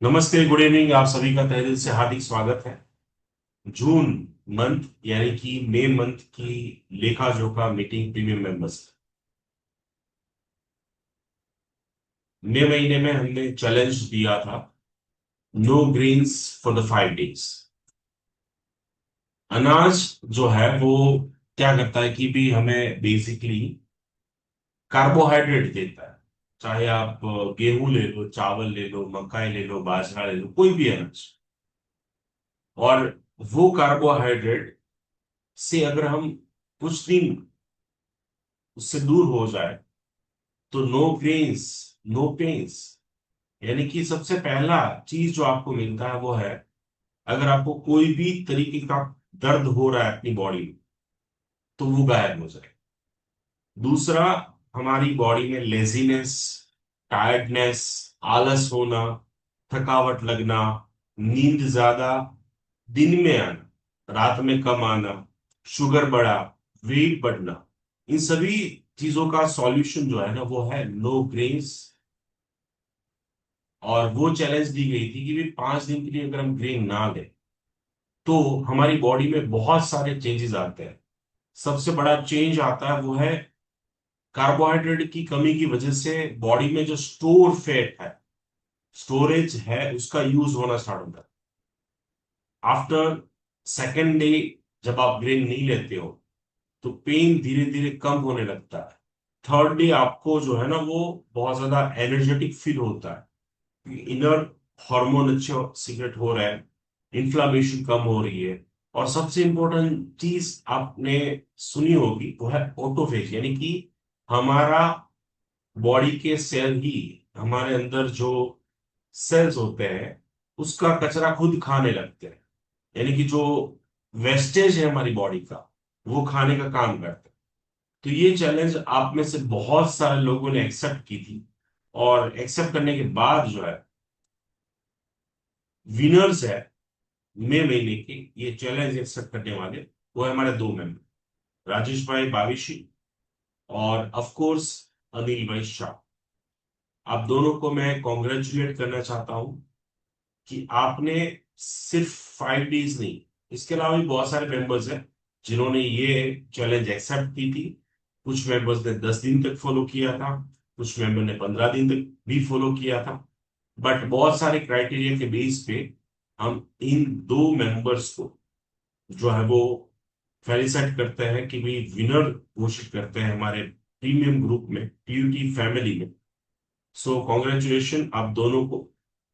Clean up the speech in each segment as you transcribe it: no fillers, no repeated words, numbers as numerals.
नमस्ते, good evening. आप सभी का तहे दिल से हार्दिक स्वागत है। जून मंथ यानी कि मई मंथ की लेखा जोखा मीटिंग प्रीमियम मेंबर्स। मई महीने में हमने चैलेंज दिया था, no greens for the 5 days. अनाज जो है वो क्या करता है कि भी हमें बेसिकली कार्बोहाइड्रेट देता है। चाहे आप गेहूं ले लो, चावल ले लो, मकाई ले लो, बाजरा ले लो, कोई भी अनाज। और वो कार्बोहाइड्रेट से अगर हम कुछ दिन उससे दूर हो जाए तो नो ग्रेन्स नो पेन्स। यानी कि सबसे पहला चीज जो आपको मिलता है वो है, अगर आपको कोई भी तरीके का दर्द हो रहा है अपनी बॉडी में तो वो गायब हो जाए। दूसरा, हमारी बॉडी में लेजीनेस, टायर्डनेस, आलस होना, थकावट लगना, नींद ज्यादा, दिन में आना, रात में कम आना, शुगर बढ़ा, वेट बढ़ना, इन सभी चीजों का सॉल्यूशन जो है ना वो है नो ग्रेन्स। और वो चैलेंज दी गई थी कि भी 5 दिन के लिए अगर हम ग्रेन ना लें तो हमारी बॉडी में बहुत सारे चेंजेस आते हैं। सबसे बड़ा चेंज आता है वो है कार्बोहाइड्रेट की कमी की वजह से बॉडी में जो स्टोर फैट है, स्टोरेज है, उसका यूज होना स्टार्ट होता है। आफ्टर सेकेंड डे जब आप ग्रेन नहीं लेते हो तो पेन धीरे धीरे कम होने लगता है। थर्ड डे आपको जो है ना वो बहुत ज्यादा एनर्जेटिक फील होता है, इनर हार्मोन अच्छे सीक्रेट हो रहे हैं, इन्फ्लामेशन कम हो रही है। और सबसे इंपॉर्टेंट चीज आपने सुनी होगी वो है ऑटोफेज, यानी कि हमारा बॉडी के सेल ही, हमारे अंदर जो सेल्स होते हैं उसका कचरा खुद खाने लगते हैं। यानी कि जो वेस्टेज है हमारी बॉडी का वो खाने का काम करते हैं। तो ये चैलेंज आप में से बहुत सारे लोगों ने एक्सेप्ट की थी। और एक्सेप्ट करने के बाद जो है विनर्स है मई महीने के ये चैलेंज एक्सेप्ट करने वाले, वो है हमारे दो मेंबर, राजेश भाई बाविशी और ऑफ कोर्स अनिल भाई शाह। आप दोनों को मैं कॉन्ग्रेचुलेट करना चाहता हूं कि आपने सिर्फ 5 डेज नहीं, इसके अलावा भी बहुत सारे मेंबर्स हैं जिन्होंने ये चैलेंज एक्सेप्ट की थी। कुछ मेंबर्स ने 10 दिन तक फॉलो किया था, कुछ मेंबर ने 15 दिन तक भी फॉलो किया था। बट बहुत सारे क्राइटेरिया के बेस पे हम इन दो मेंबर्स को जो है वो फेलिसाइट करते हैं कि भाई विनर घोषित करते हैं हमारे प्रीमियम ग्रुप में, पीयूटी फैमिली में। सो कॉन्ग्रेचुलेशन आप दोनों को।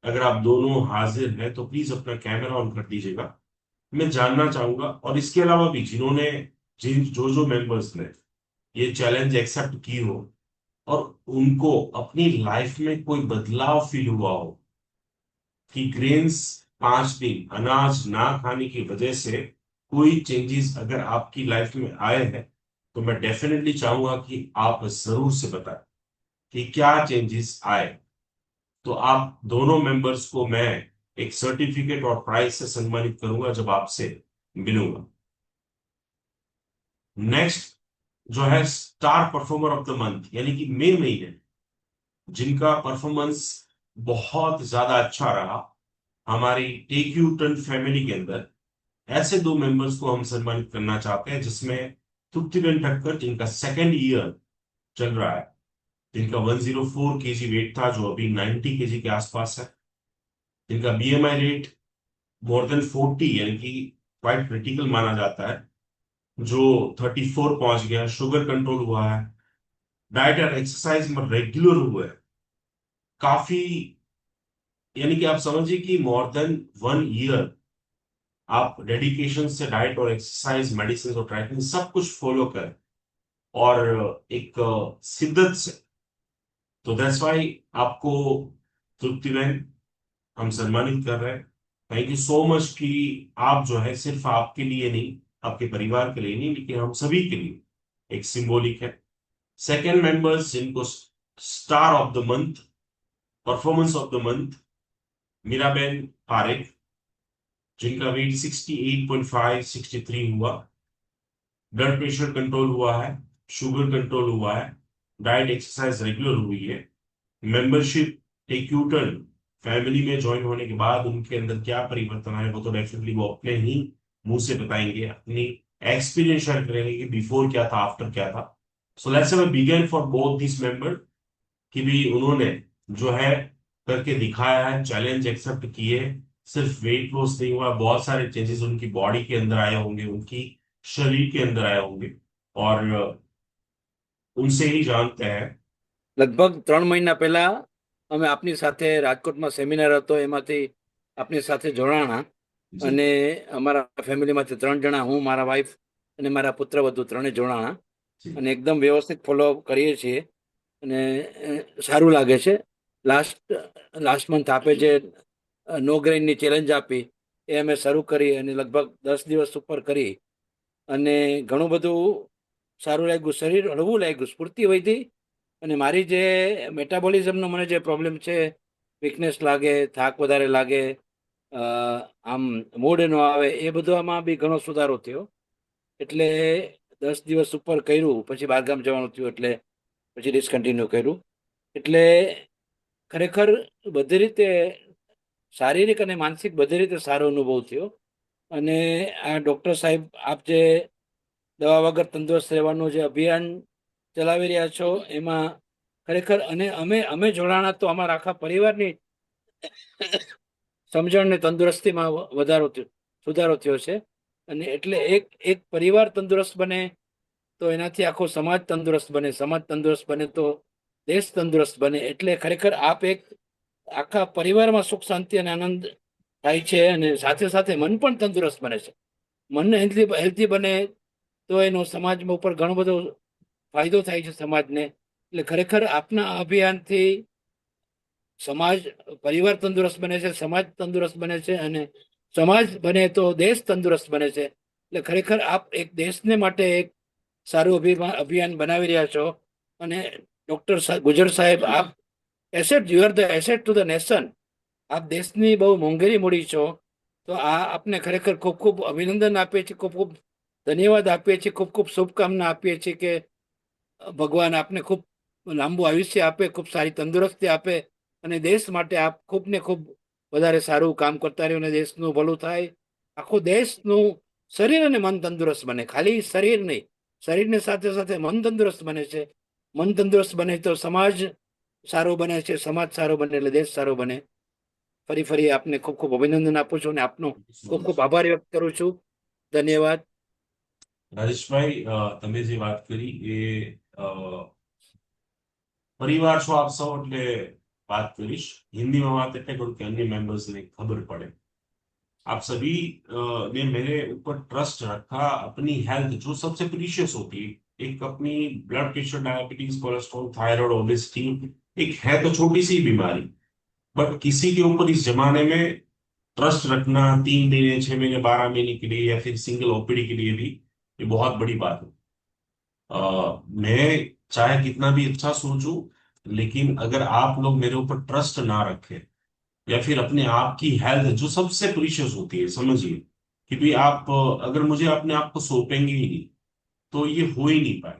अगर आप दोनों हाजिर हैं तो प्लीज अपना कैमरा ऑन कर दीजिएगा। मैं जानना चाहूंगा, और इसके अलावा भी जिन्होंने, जिन जो जो मेंबर्स ने ये चैलेंज एक्सेप्ट की हो और उनको अपनी लाइफ में कोई बदलाव फील हुआ हो कि ग्रेन्स, 5 दिन अनाज ना खाने की वजह से कोई चेंजेस अगर आपकी लाइफ में आए हैं, तो मैं डेफिनेटली चाहूंगा कि आप जरूर से बताएं कि क्या चेंजेस आए। तो आप दोनों मेंबर्स को मैं एक सर्टिफिकेट और प्राइज से सम्मानित करूंगा जब आपसे मिलूंगा। नेक्स्ट जो है star performer of the month, यानी कि मई महीने जिनका परफॉर्मेंस बहुत ज्यादा अच्छा रहा हमारी टेक यू टर्न फैमिली के अंदर, ऐसे दो मेंबर्स को हम सम्मानित करना चाहते हैं, जिसमें तृप्तिबेन ठक्कर जिनका सेकेंड ईयर चल रहा है, जिनका 104 kg वेट था जो अभी 90 kg के आसपास है, जिनका बीएमआई रेट मोर देन 40 यानी कि क्वाइट क्रिटिकल माना जाता है, जो 34 पहुंच गया, शुगर कंट्रोल हुआ है, डाइट और एक्सरसाइज में रेगुलर हुए हैं काफी। यानी कि आप समझिए कि मोर देन 1 ईयर आप डेडिकेशन से डाइट और एक्सरसाइज, मेडिसिन और ट्रैकिंग सब कुछ फॉलो कर और एक शिद्दत से, तो दैट्स वाई आपको तृप्ति बहन हम सम्मानित कर रहे हैं। थैंक यू सो मच कि आप जो है सिर्फ आपके लिए नहीं, आपके परिवार के लिए नहीं, लेकिन हम सभी के लिए एक सिंबॉलिक है। सेकेंड मेंबर्स जिनको star of the month, performance of the month, Miraben Parekh जिनका वेट 68.5 63 हुआ, ब्लड प्रेशर कंट्रोल हुआ है, शुगर कंट्रोल हुआ है, डाइट एक्सरसाइज रेगुलर हुई है, मेंबरशिप टेक्यूटन फैमिली में ज्वाइन होने के बाद उनके अंदर क्या परिवर्तन आए, वो तो डेफिनेटली वो अपने ही मुंह से बताएंगे, अपनी एक्सपीरियंस शेयर करेंगे कि बिफोर क्या था, आफ्टर क्या था। So let's say begin for both this member कि भी उन्होंने जो है करके दिखाया है, चैलेंज एक्सेप्ट किए। सिर्फ वेट लॉस नहीं हुआ, बहुत सारे चेंजेस उनकी बॉडी के अंदर आए होंगे, उनकी शरीर के अंदर आए होंगे। और उनसे ही जानते हैं। લગભગ 3 મહિના પહેલા અમે આપની સાથે રાજકોટમાં સેમિનાર હતો, એમાંથી આપની સાથે જોડાણા. जी અને અમારા ફેમિલીમાંથી 3 જણા, હું, મારા વાઈફ અને મારા પુત્રવધુ ત્રણે જોડાણા. जी અને એકદમ વ્યવસ્થિત ફોલોઅપ કરીએ છીએ અને સારું લાગે છે. લાસ્ટ મંથ આપે જે નો ગ્રેઇનની ચેલેન્જ આપી એ અમે શરૂ કરી અને લગભગ 10 દિવસ ઉપર કરી અને ઘણું બધું સારું લાગ્યું. શરીર હળવું લાગ્યું, સ્ફૂર્તિ વધી. અને મારી જે મેટાબોલિઝમનો મને જે પ્રોબ્લેમ છે, વીકનેસ લાગે, થાક વધારે લાગે, આમ મૂડ ન આવે, એ બધામાં બી ઘણો સુધારો થયો. એટલે 10 દિવસ ઉપર કર્યું, પછી બહારગામ જવાનું થયું એટલે પછી ડિસકન્ટિન્યુ કર્યું. એટલે ખરેખર બધી રીતે શારીરિક અને માનસિક બધી રીતે સારો અનુભવ થયો. અને આ ડૉક્ટર સાહેબ, આપ જે દવા વગર તંદુરસ્ત રહેવાનું જે અભિયાન ચલાવી રહ્યા છો એમાં ખરેખર, અને અમે અમે જોડાણા તો અમારા આખા પરિવારની સમજણ ને તંદુરસ્તીમાં સુધારો થયો છે. અને એટલે એક એક પરિવાર તંદુરસ્ત બને તો એનાથી આખો સમાજ તંદુરસ્ત બને, સમાજ તંદુરસ્ત બને તો દેશ તંદુરસ્ત બને. એટલે ખરેખર આપ એક આખા પરિવારમાં સુખ શાંતિ અને આનંદ થાય છે. અને સાથે સાથે મન પણ તંદુરસ્ત બને છે. મન હેલ્ધી બને તો એનો સમાજમાં ઉપર ઘણો બધો ફાયદો થાય છે સમાજને. એટલે ખરેખર આપના અભિયાનથી સમાજ, પરિવાર તંદુરસ્ત બને છે, સમાજ તંદુરસ્ત બને છે, અને સમાજ બને તો દેશ તંદુરસ્ત બને છે. એટલે ખરેખર આપ એક દેશને માટે એક સારું અભિયાન બનાવી રહ્યા છો. અને ડૉક્ટર ગુજર સાહેબ, આપ asset, you are the asset to the nation. આપ દેશની બહુ મોંઘેરી મૂડી છો. તો આ આપને ખરેખર ખૂબ ખૂબ અભિનંદન આપીએ છીએ, ખૂબ ખૂબ ધન્યવાદ આપીએ છીએ, ખૂબ ખૂબ શુભકામના આપીએ છીએ કે ભગવાન આપને ખૂબ લાંબુ આયુષ્ય આપે, ખૂબ સારી તંદુરસ્તી આપે અને દેશ માટે આપ ખૂબ ને ખૂબ વધારે સારું કામ કરતા રહ્યો અને દેશનું ભલું થાય. આખો દેશનું શરીર અને મન તંદુરસ્ત બને. ખાલી શરીર નહીં, શરીરની સાથે સાથે મન તંદુરસ્ત બને છે. મન તંદુરસ્ત બને તો સમાજ સારો બને છે, સમાજ સારો બને એટલે દેશ સારો બને. ફરી આપને ખૂબ ખૂબ અભિનંદન આપું છું અને આપનો ખૂબ ખૂબ આભાર વ્યક્ત કરું છું. ધન્યવાદ. રાજેશભાઈ, તમે જે વાત કરી એ પરિવાર છો આપ સૌ એટલે बात करिश हिंदी में बात એટલે કરું કે अन्य मेंबर्स ने खबर पड़े। आप सभी ने मेरे ऊपर ट्रस्ट रखा, अपनी हेल्थ जो सबसे प्रीशियस होती है, एक अपनी blood pressure, diabetes, cholesterol, thyroid, obesity, एक है तो छोटी सी बीमारी, बट किसी के ऊपर इस जमाने में ट्रस्ट रखना 3 महीने, 6 महीने, 12 महीने के लिए या फिर सिंगल ओपीडी के लिए भी ये बहुत बड़ी बात है। मैं चाहे कितना भी अच्छा सोचूं, लेकिन अगर आप लोग मेरे ऊपर ट्रस्ट ना रखें या फिर अपने आप की हेल्थ जो सबसे प्रीशियस होती है, समझिए कि भाई आप अगर मुझे अपने आप को सौंपेंगे ही नहीं तो ये हो ही नहीं पाए।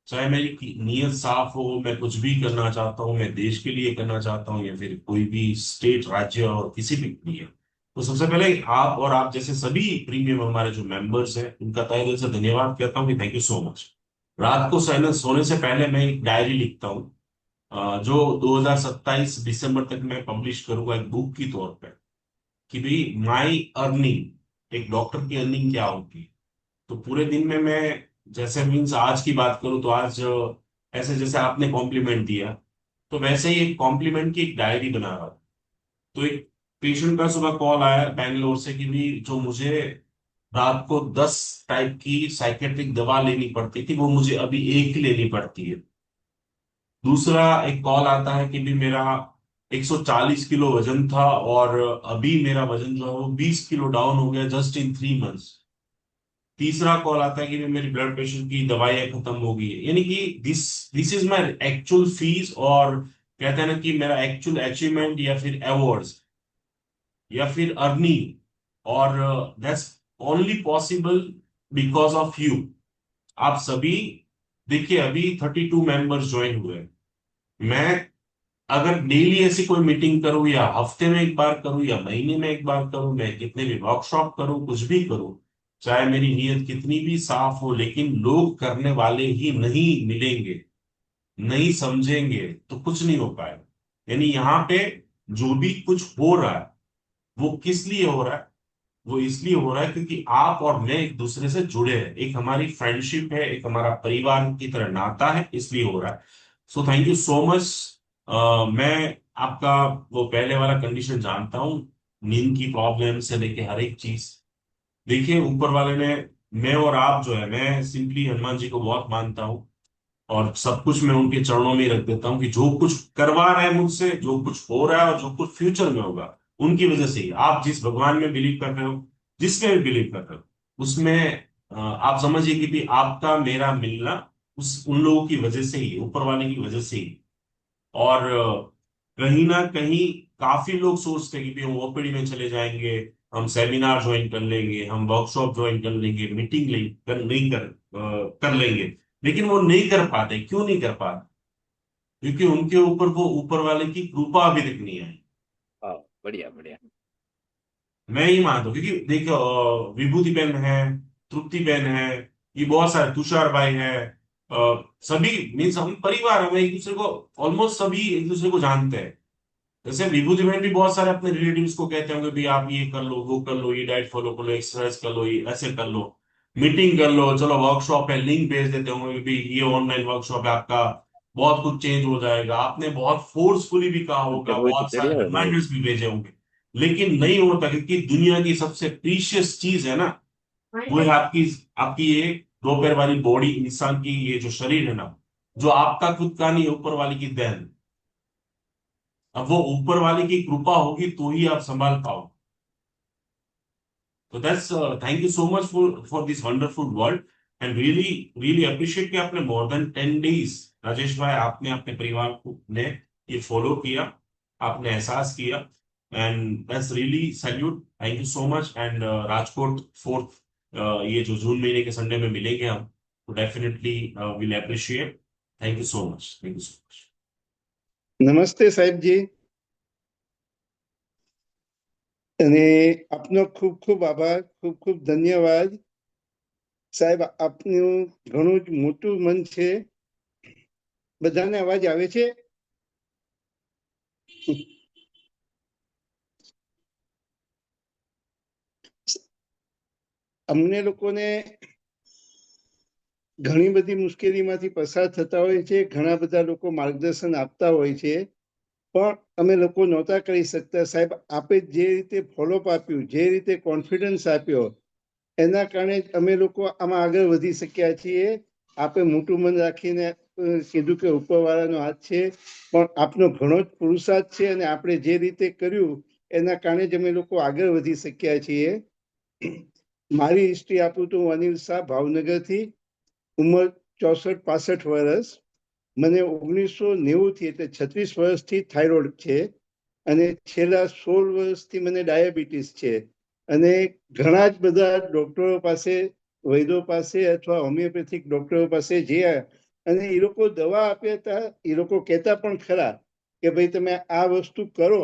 चाहे मेरी नीयत साफ हो, मैं कुछ भी करना चाहता हूं, मैं देश के लिए करना चाहता हूं या फिर कोई भी स्टेट, राज्य और किसी भी लिए, तो सबसे पहले आप और आप जैसे सभी प्रीमियम हमारे जो मेंबर्स हैं उनका तहे दिल से धन्यवाद कहता हूं कि थैंक यू सो मच। रात को सोने से पहले मैं एक डायरी लिखता हूँ, जो 2027 दिसंबर तक मैं पब्लिश करूंगा एक बुक की तौर पे, कि भाई माई अर्निंग, एक डॉक्टर की अर्निंग क्या होती है। तो पूरे दिन में मैं, जैसे मीन्स आज की बात करूं तो आज ऐसे जैसे आपने कॉम्प्लीमेंट दिया, तो वैसे ही एक कॉम्प्लीमेंट की एक डायरी बना रहा था। तो एक पेशेंट का सुबह कॉल आया बैंगलोर से कि भी जो मुझे रात को 10 टाइप की साइकेट्रिक दवा लेनी पड़ती थी, वो मुझे अभी एक ही लेनी पड़ती है। दूसरा एक कॉल आता है कि भी मेरा 140 किलो वजन था और अभी मेरा वजन जो है वो 20 किलो डाउन हो गया जस्ट इन 3 मंथ्स। तीसरा कॉल आता है कि भी मेरी ब्लड प्रेशर की दवाइयां खत्म हो गई है। यानी कि this this is my actual fees, और कहते हैं ना कि मेरा एक्चुअल अचीवमेंट या फिर अवार्ड्स या फिर अर्निंग, और that's only possible because of you. आप सभी देखिए, अभी 32 मेंबर्स ज्वाइन हुए हैं। मैं अगर डेली ऐसी कोई मीटिंग करूं या हफ्ते में एक बार करूं या महीने में एक बार करूं, मैं कितने भी वर्कशॉप करूं, कुछ भी करूं, चाहे मेरी नीयत कितनी भी साफ हो, लेकिन लोग करने वाले ही नहीं मिलेंगे, नहीं समझेंगे, तो कुछ नहीं हो पाएगा। यानी यहाँ पे जो भी कुछ हो रहा है वो किस लिए हो रहा है? वो इसलिए हो रहा है क्योंकि आप और मैं एक दूसरे से जुड़े हैं, एक हमारी फ्रेंडशिप है, एक हमारा परिवार की तरह नाता है, इसलिए हो रहा है। So thank you so much. मैं आपका वो पहले वाला कंडीशन जानता हूँ, नींद की प्रॉब्लम से लेके हर एक चीज। देखिए ऊपर वाले ने, मैं और आप जो है, मैं सिंपली हनुमान जी को बहुत मानता हूँ, और सब कुछ मैं उनके चरणों में ही रख देता हूँ कि जो कुछ करवा रहा है मुझसे, जो कुछ हो रहा है और जो कुछ फ्यूचर में होगा, उनकी वजह से ही। आप जिस भगवान में बिलीव कर रहे हो, जिसमें भी बिलीव कर रहे हो, उसमें आप समझिए कि भी आपका मेरा मिलना उस उन लोगों की वजह से ही, ऊपर वाले की वजह से ही। और कहीं ना कहीं काफी लोग सोचते हैं कि भी हम ओपीडी में चले जाएंगे, हम सेमिनार ज्वाइन कर लेंगे, हम वर्कशॉप ज्वाइन कर लेंगे, मीटिंग नहीं कर लेंगे, लेकिन वो नहीं कर पाते। क्यों नहीं कर पाते? क्योंकि उनके ऊपर वो ऊपर वाले की कृपा अभी तक नहीं आई। हाँ, बढ़िया बढ़िया। मैं ही मानता हूँ, क्योंकि देखो विभूति बहन है, तृप्ति बहन है, ये बहुत सारे, तुषार भाई है, सभी मीन्स हम परिवार, हम एक दूसरे को ऑलमोस्ट सभी एक दूसरे को जानते हैं। जैसे विभूति बहन भी बहुत सारे अपने रिलेटिव्स को कहते होंगे भी आप ये कर लो, वो कर लो, ये डाइट फॉलो कर लो, एक्सरसाइज कर लो, ये ऐसे कर लो, मीटिंग कर लो, चलो वर्कशॉप है, लिंक भेज देते होंगे भी ये ऑनलाइन वर्कशॉप है आपका, बहुत कुछ चेंज हो जाएगा। आपने बहुत फोर्सफुली भी कहा होगा, चलो बहुत सारे चढ़िया भाई। रिमाइंडर्स भी भेजे होंगे, लेकिन नहीं होता, क्योंकि दुनिया की सबसे प्रीशियस चीज है ना, वो है आपकी आपकी ये दो पैर वाली बॉडी, इंसान की ये जो शरीर है ना, जो आपका खुद का नहीं है, ऊपर वाली की देन। अब वो ऊपर वाले की कृपा होगी तो ही आप संभाल पाओ। तो that's thank you so much for this wonderful world, and really really appreciate कि आपने मोर देन 10 डेज, राजेश भाई, आपने अपने परिवार को ने ये फॉलो किया, आपने एहसास किया, and that's really salute. Thank you so much. And Rajkot 4th, ये जो जून महीने के संडे में मिलेंगे हम, तो definitely will appreciate. Thank you so much, thank you so much. નમસ્તે સાહેબજી, અને આપનો ખૂબ ખૂબ આભાર, ખૂબ ખૂબ ધન્યવાદ. સાહેબ, આપનું ઘણું જ મોટું મન છે. બધાને અવાજ આવે છે? અમને લોકોને ઘણી બધી મુશ્કેલીમાંથી પસાર થતા હોય છે, ઘણા બધા લોકો માર્ગદર્શન આપતા હોય છે, પણ અમે લોકો નહોતા કરી શકતા. સાહેબ, આપે જે રીતે ફોલોઅપ આપ્યું, જે રીતે કોન્ફિડન્સ આપ્યો, એના કારણે જ અમે લોકો આમાં આગળ વધી શક્યા છીએ. આપે મોટું મન રાખીને કીધું કે ઉપરવાળાનો હાથ છે, પણ આપનો ઘણો જ પુરુષાર્થ છે, અને આપણે જે રીતે કર્યું એના કારણે જ અમે લોકો આગળ વધી શક્યા છીએ. મારી હિસ્ટ્રી આપું તો હું અનિલ શાહ, ભાવનગરથી, ઉંમર 64-65 વર્ષ. મને 1990 એટલે 36 વર્ષથી થાઇરોઇડ છે, અને છેલ્લા 16 વર્ષથી મને ડાયાબિટીસ છે. અને ઘણા જ બધા ડોક્ટરો પાસે, વૈદ્યો પાસે અથવા હોમિયોપેથિક ડોક્ટરો પાસે ગયા, અને એ લોકો દવા આપ્યા હતા. એ લોકો કહેતા પણ ખરા કે ભાઈ તમે આ વસ્તુ કરો,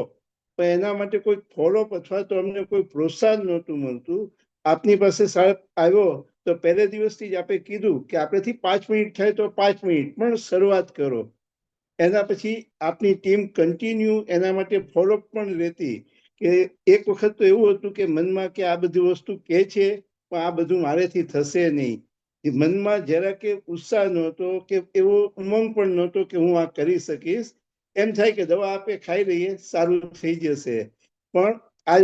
પણ એના માટે કોઈ ફોલોઅપ અથવા તો અમને કોઈ પ્રોત્સાહન નહોતું મળતું. આપની પાસે સાહેબ આવ્યો તો પહેલે દિવસથી જ આપણે કીધું કે આપણેથી 5 મિનિટ થાય તો 5 મિનિટ પણ શરૂઆત કરો. એના પછી આપની ટીમ કન્ટિન્યુ એના માટે ફોલોઅપ પણ રહેતી. કે એક વખત તો એવું હતું કે મનમાં કે આ બધી વસ્તુ કે છે, પણ આ બધું મારેથી થશે નહીં. મનમાં જરા કે ઉત્સાહ નહોતો, કે એવો ઉમંગ પણ નહોતો કે હું આ કરી શકીશ. એમ થાય કે દવા આપે, ખાઈ લઈએ, સારું થઈ જશે. પણ આ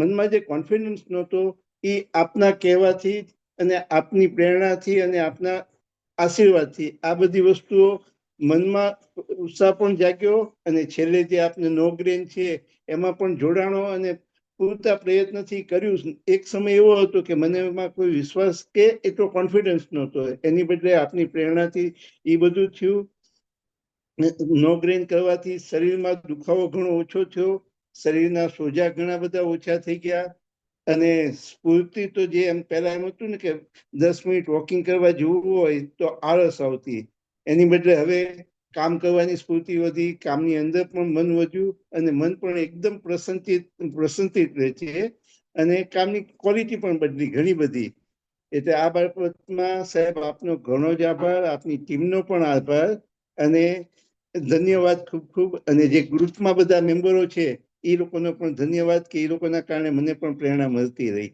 મનમાં જે કોન્ફિડન્સ નહોતો, એ આપના કહેવાથી અને આપની પ્રેરણાથી અને આપના આશીર્વાદથી આ બધી વસ્તુઓ મનમાં ઉત્સાહ પણ જાગ્યો, અને છેલ્લે જે આપને નો ગ્રેન છે એમાં પણ જોડાણો, અને પૂરતા પ્રયત્નથી કર્યું. એક સમય એવો હતો કે મને એમાં કોઈ વિશ્વાસ કે એટલો કોન્ફિડન્સ નહોતો, એની બદલે આપની પ્રેરણાથી એ બધું થયું. નો ગ્રેન કરવાથી શરીરમાં દુખાવો ઘણો ઓછો થયો, શરીરના સોજા ઘણા બધા ઓછા થઈ ગયા. અને સ્ફૂર્તિ તો જે એમ પહેલા એમ હતું ને કે 10 મિનિટ વોકિંગ કરવા જવું હોય તો આળસ આવતી, એની બદલે હવે કામ કરવાની સ્ફૂર્તિ વધી, કામની અંદર પણ મન વધ્યું અને મન પણ એકદમ પ્રસન્નચિત રહે છે અને કામની ક્વોલિટી પણ બદલી ઘણી બધી. એટલે આ બાબતમાં સાહેબ આપનો ઘણો જ આભાર, આપની ટીમનો પણ આભાર અને ધન્યવાદ ખૂબ ખૂબ. અને જે ગ્રુપમાં બધા મેમ્બરો છે એ લોકોનો પણ ધન્યવાદ કે એ લોકોના કારણે મને પણ પ્રેરણા મળતી રહી.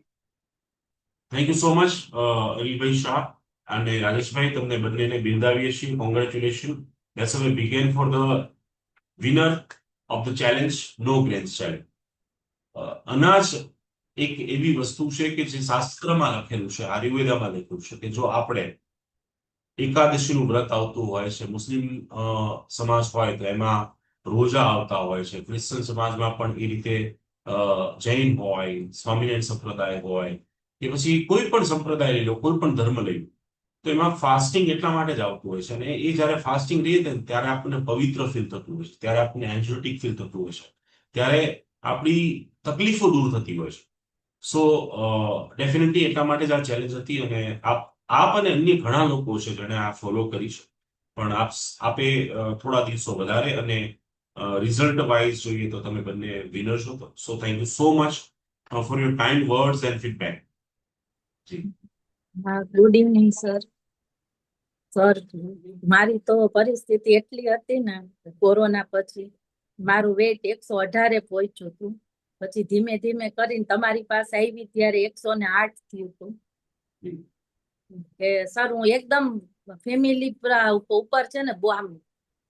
Thank you so much Anilbhai Shah અને રાજેશભાઈ, તમને બંનેને બિરદાવીએ છીએ. કોંગ્રેચ્યુલેશન. લેટ્સ હવે begin for the winner of the challenge, no grains challenge. અનાજ એક એવી વસ્તુ છે કે જે શાસ્ત્રમાં લખેલું છે, આયુર્વેદામાં લખ્યું છે કે જો આપણે એકાદશીનું વ્રત આવતું હોય છે, મુસ્લિમ સમાજ હોય તો એમાં રોજા આવતા હોય છે, ક્રિશ્ચન સમાજમાં પણ એ રીતે જૈન હોય, સ્વામિનારાયણ સંપ્રદાય હોય કે પછી કોઈ પણ સંપ્રદાય લઈ લો, કોઈ પણ ધર્મ લઈ લો, તો એમાં ફાસ્ટિંગ એટલા માટે જ આવતું હોય છે. અને એ જયારે ફાસ્ટિંગ રહીએ ને ત્યારે આપણને પવિત્ર ફીલ થતું હોય છે, ત્યારે આપણને એન્ઝાઇટી ફીલ થતું હોય છે, ત્યારે આપણી તકલીફો દૂર થતી હોય છે. સો ડેફિનેટલી એટલા માટે જ આ ચેલેન્જ હતી. અને આપ અને અન્ય ઘણા લોકો છે જેને આ ફોલો કરી છે, પણ આપે થોડા દિવસો વધારે અને રિઝલ્ટ વાઇઝ જોઈએ તો તમે બંને વિનર છો. So thank you so much for your kind words and feedback. જી હા, ગુડ ઇવનિંગ સર. સર, મારી તો પરિસ્થિતિ એટલી હતી ને કોરોના પછી, મારું વેઇટ 118 પહોંચ્યું હતું. પછી ધીમે ધીમે કરીને તમારી પાસે આવી ત્યારે 108 થયું હતું. કે સર હું એકદમ ફેમિલી ઉપર છે ને, આમ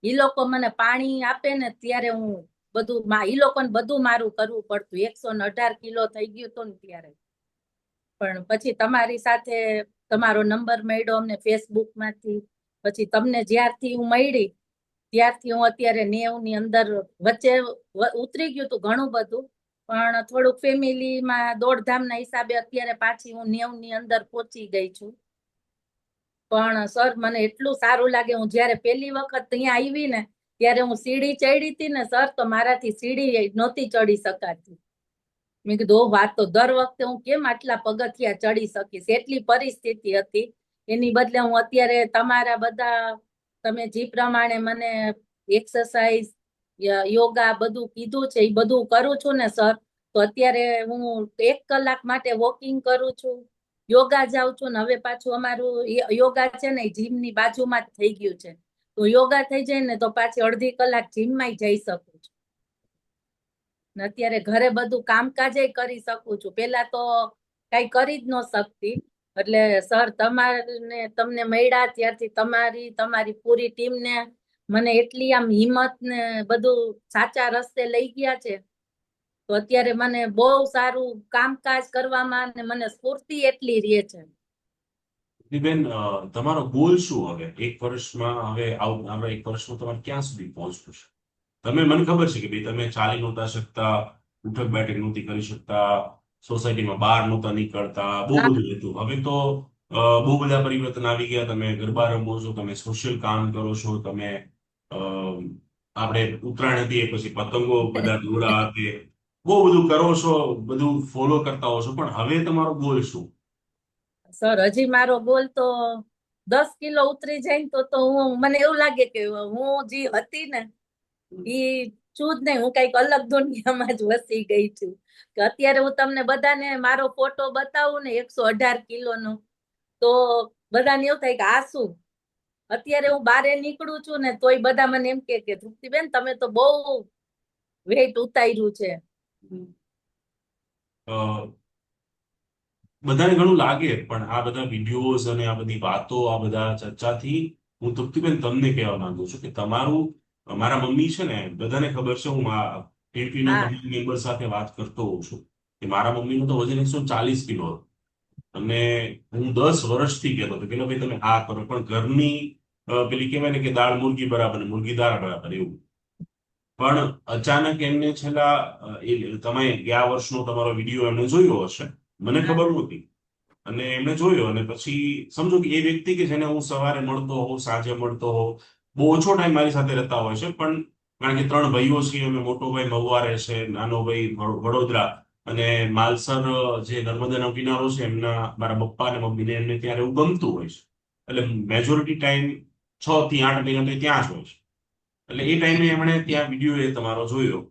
ઈ લોકો મને પાણી આપે ને ત્યારે હું બધું ઈ લોકોને બધું મારું કરવું પડતું. 118 કિલો થઈ ગયું હતું ને ત્યારે. પણ પછી તમારી સાથે તમારો નંબર મળ્યો અમને ફેસબુક માંથી. પછી તમને જ્યારથી હું મળી ત્યારથી હું અત્યારે 90 ની અંદર, વચ્ચે ઉતરી ગયું હતું ઘણું બધું, પણ થોડુંક ફેમિલીમાં દોડધામના હિસાબે અત્યારે પાછી હું 90 ની અંદર પહોંચી ગઈ છું. પણ સર મને એટલું સારું લાગે, હું જયારે પહેલી વખત અહીંયા આવી ને ત્યારે હું સીડી ચડી હતી ને સર, તો મારાથી સીડી નહોતી ચડી શકાતી. મેં કીધું વાત તો દર વખતે હું કેમ આટલા પગથિયા ચડી શકીશ, એટલી પરિસ્થિતિ હતી. એની બદલે હું અત્યારે તમારા બધા, તમે જે પ્રમાણે મને એક્સરસાઇઝ, યોગા બધું કીધું છે એ બધું કરું છું ને સર, તો અત્યારે હું 1 કલાક માટે વોકિંગ કરું છું, યોગા જાઉં છું ને હવે પાછું અમારું યોગા છે ને જીમની બાજુમાં જ થઈ ગયું છે. તો યોગા થઈ જાય ને તો પાછી અડધી કલાક જીમમાં જઈ શકું છું. અત્યારે ઘરે બધું કામકાજ કરી શકું છું. પેલા તો કઈ કરી જ ન શકતી. એટલે સર તમને મળ્યા ત્યારથી તમારી પૂરી ટીમને મને એટલી આમ હિંમત ને બધું સાચા રસ્તે લઈ ગયા છે. તો અત્યારે મને બહુ સારું કામકાજ કરવામાં અને મને સ્ફૂર્તિ એટલી રહે છે. બેન, તમારો ગોલ શું હવે 1 વર્ષમાં? હવે આવનારા 1 વર્ષમાં તમારે ક્યાં સુધી પહોંચવું છે? મને ખબર છે કે ભાઈ તમે ચાલી નહોતા શકતા, ઉઠક બેઠક નહોતી કરી શકતા, સોસાયટીમાં બહાર નહોતા નીકળતા, બહુ બધું હતું. હવે તો બહુ બધા પરિવર્તન આવી ગયા. તમે ગરબા રમો છો, તમે સોશિયલ કામ કરો છો, તમે આપણે ઉત્તરાયણ હતી પછી પતંગો બધા દોરા હતી, બહુ બધું કરો છો, બધું ફોલો કરતા હો છો. પણ હવે તમારો ગોલ શું? સર હજી મારો ગોલ તો 10 કિલો ઉતરી જાય તો મને એવું લાગે કે હું જે હતી ને ઈ છું જ નહીં, હું કઈક અલગ દુનિયામાં જ વસી ગઈ છું. કે અત્યારે હું તમને બધાને મારો ફોટો બતાવું ને 118 કિલોનો, તો બધાને એવું થાય કે આ શું. અત્યારે હું બારે નીકળું છું ને તોય બધા મને એમ કે તૃપ્તિબેન તમે તો બહુ વેટ ઉતાર્યું છે. બધાને ઘણું લાગે, પણ આ બધા વિડીયોઝ અને આ બધી વાતો, આ બધા ચર્ચાથી હું તૃપ્તિબેન તમને કહેવા માંગુ છું કે તમારું, મારા મમ્મી છે ને, બધાને ખબર છે, હું ટીટીના તમામ મેમ્બર સાથે વાત કરતો હોઉં છું કે મારા મમ્મીનું તો વજન 140 કિલો હતું. અને હું 10 વર્ષથી કહેતો હતો કે ભાઈ તમે આ કરો, પણ ઘરની પેલી કહેવાય ને કે દાળ મુર્ગી બરાબર, મુર્ગી દાળ બરાબર એવું. પણ અચાનક એમને છેલ્લા તમે ગયા વર્ષનો તમારો વિડીયો એમને જોયો હશે, મને ખબર નહોતી. અને એમણે જોયો અને પછી સમજો કે એ વ્યક્તિ કે જેને હું સવારે મળતો હોઉં, સાંજે મળતો હોઉં, બહુ ઓછો ટાઈમ મારી સાથે રહેતા હોય છે, પણ કારણ કે 3 ભાઈઓ છીએ અમે, મોટો ભાઈ મહુવા રહે છે, નાનો ભાઈ વડોદરા, અને માલસર જે નર્મદાનો કિનારો છે એમના મારા પપ્પા અને મમ્મીને એમને ત્યાં એવું ગમતું હોય છે. એટલે મેજોરિટી ટાઈમ 6 થી 8 મહિના તો ત્યાં જ હોય છે. એટલે એ ટાઈમે એમણે ત્યાં વિડીયો એ તમારો જોયો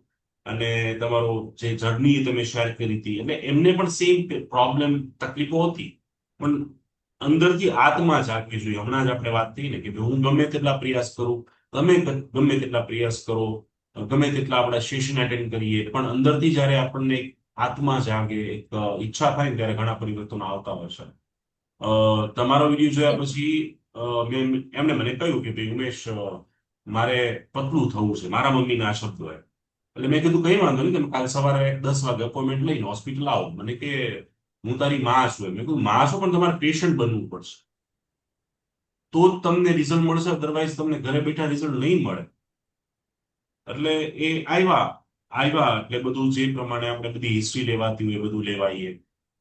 અને તમારો જે જર્ની તમે શેર કરી હતી, એટલે એમને પણ સેમ પ્રોબ્લેમ તકલીફો હતી, પણ અંદરથી આત્મા જાગવી જોઈએ. હમણાં જ આપણે વાત થઈ ને કે ભાઈ હું ગમે તેટલા પ્રયાસ કરું, તમે ગમે તેટલા પ્રયાસ કરો, ગમે તેટલા આપણા સેશન એટેન્ડ કરીએ, પણ અંદરથી જયારે આપણને એક આત્મા જાગે, એક ઈચ્છા થાય ને ત્યારે ઘણા પરિવર્તનો આવતા હોય છે. તમારો વિડીયો જોયા પછી એમને મને કહ્યું કે ભાઈ ઉમેશ, મારે પતલું થવું છે, મારા મમ્મીના આ શબ્દો. એટલે મેં કીધું કઈ વાંધો નહીં, તમે કાલે સવારે 10 વાગે અપોઇન્ટમેન્ટ લઈને હોસ્પિટલ આવો. મને કે હું તારી માં છું. મેં કીધું માં છો, પણ તમારે પેશન્ટ બનવું પડશે, તો જ તમને રિઝલ્ટ મળશે, અધરવાઇઝ તમને ઘરે બેઠા રિઝલ્ટ નહીં મળે. એટલે એ આવ્યા એટલે બધું જે પ્રમાણે આપણે બધી હિસ્ટ્રી લેવાતી હોય એ બધું લેવાઈએ.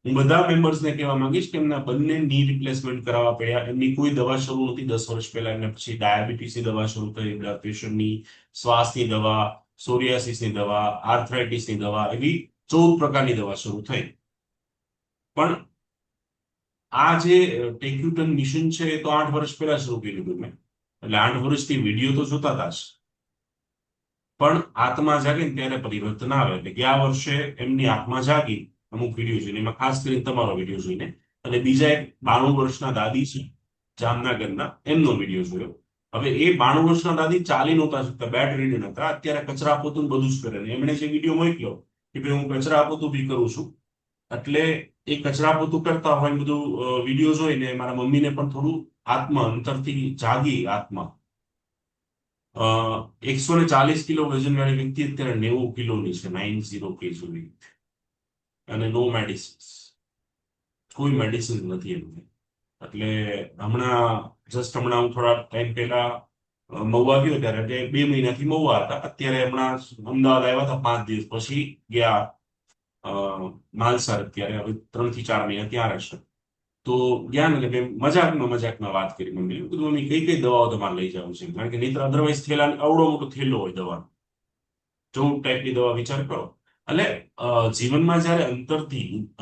હું બધા મેમ્બર્સને કહેવા માંગીશ કે એમના બંને ની રિપ્લેસમેન્ટ કરાવવા પડ્યા. એમની કોઈ દવા શરૂ નથી 10 વર્ષ પહેલા. એમને પછી ડાયાબિટીસની દવા શરૂ થઈ, બ્લડ પ્રેશરની, શ્વાસની દવા, સોરિયાસિસની દવા, આર્થરાઇટિસની દવા, એવી 14 પ્રકારની દવા શરૂ થઈ. પણ આ જે ટેક્યુટન મિશન છે એ તો 8 વર્ષ પહેલા શરૂ કર્યું હતું મેં. એટલે 8 વર્ષથી વિડીયો તો જોતા હતા જ, પણ આત્મા જાગે ને ત્યારે પરિવર્તન આવે. એટલે ગયા વર્ષે એમની આત્મા જાગી અમુક વિડીયો જોઈને, એમાં ખાસ કરીને તમારો વિડીયો જોઈને. અને બીજા એક 92 વર્ષના દાદી છે જામનગરના, એમનો વિડીયો જોયો. હવે એ 92 વર્ષના દાદી ચાલી નહોતા શકતા, બેડ રીડન હતા, અત્યારે કચરા પોતું બધું જ કરે. એમણે જે વિડીયો મોકલ્યો કે ભાઈ હું કચરા પોતું બી કરું છું, એટલે એ કચરા પોતું કરતા હોય બધું વિડીયો જોઈને મારા મમ્મીને પણ થોડું આત્મા અંતરથી જાગી આત્મા. 140 કિલો વજન વાળી વ્યક્તિ અત્યારે 90 કિલોની છે, 90 kg, અને નો મેડિસિન્સ, કોઈ મેડિસિન નથી એમને. એટલે હમણાં હું થોડા ટાઈમ પહેલા મહુવા ગયો ત્યારે, એટલે 2 મહિનાથી મહુવા હતા. અત્યારે હમણાં અમદાવાદ આવ્યા હતા, 5 દિવસ પછી ગયા માલસાર. અત્યારે હવે 3 થી 4 મહિના ત્યાં રહેશે. તો ગયા ને એટલે મજાકમાં વાત કરી મમ્મી. કીધું મમ્મી કઈ દવાઓ તમારે લઈ જવું છે, કારણ કે નહીં તો અધરવાઇઝ થેલા અવડો મોટો થેલો હોય દવા, 14 ટાઈપની દવા, વિચાર કરો. એટલે જીવનમાં જયારે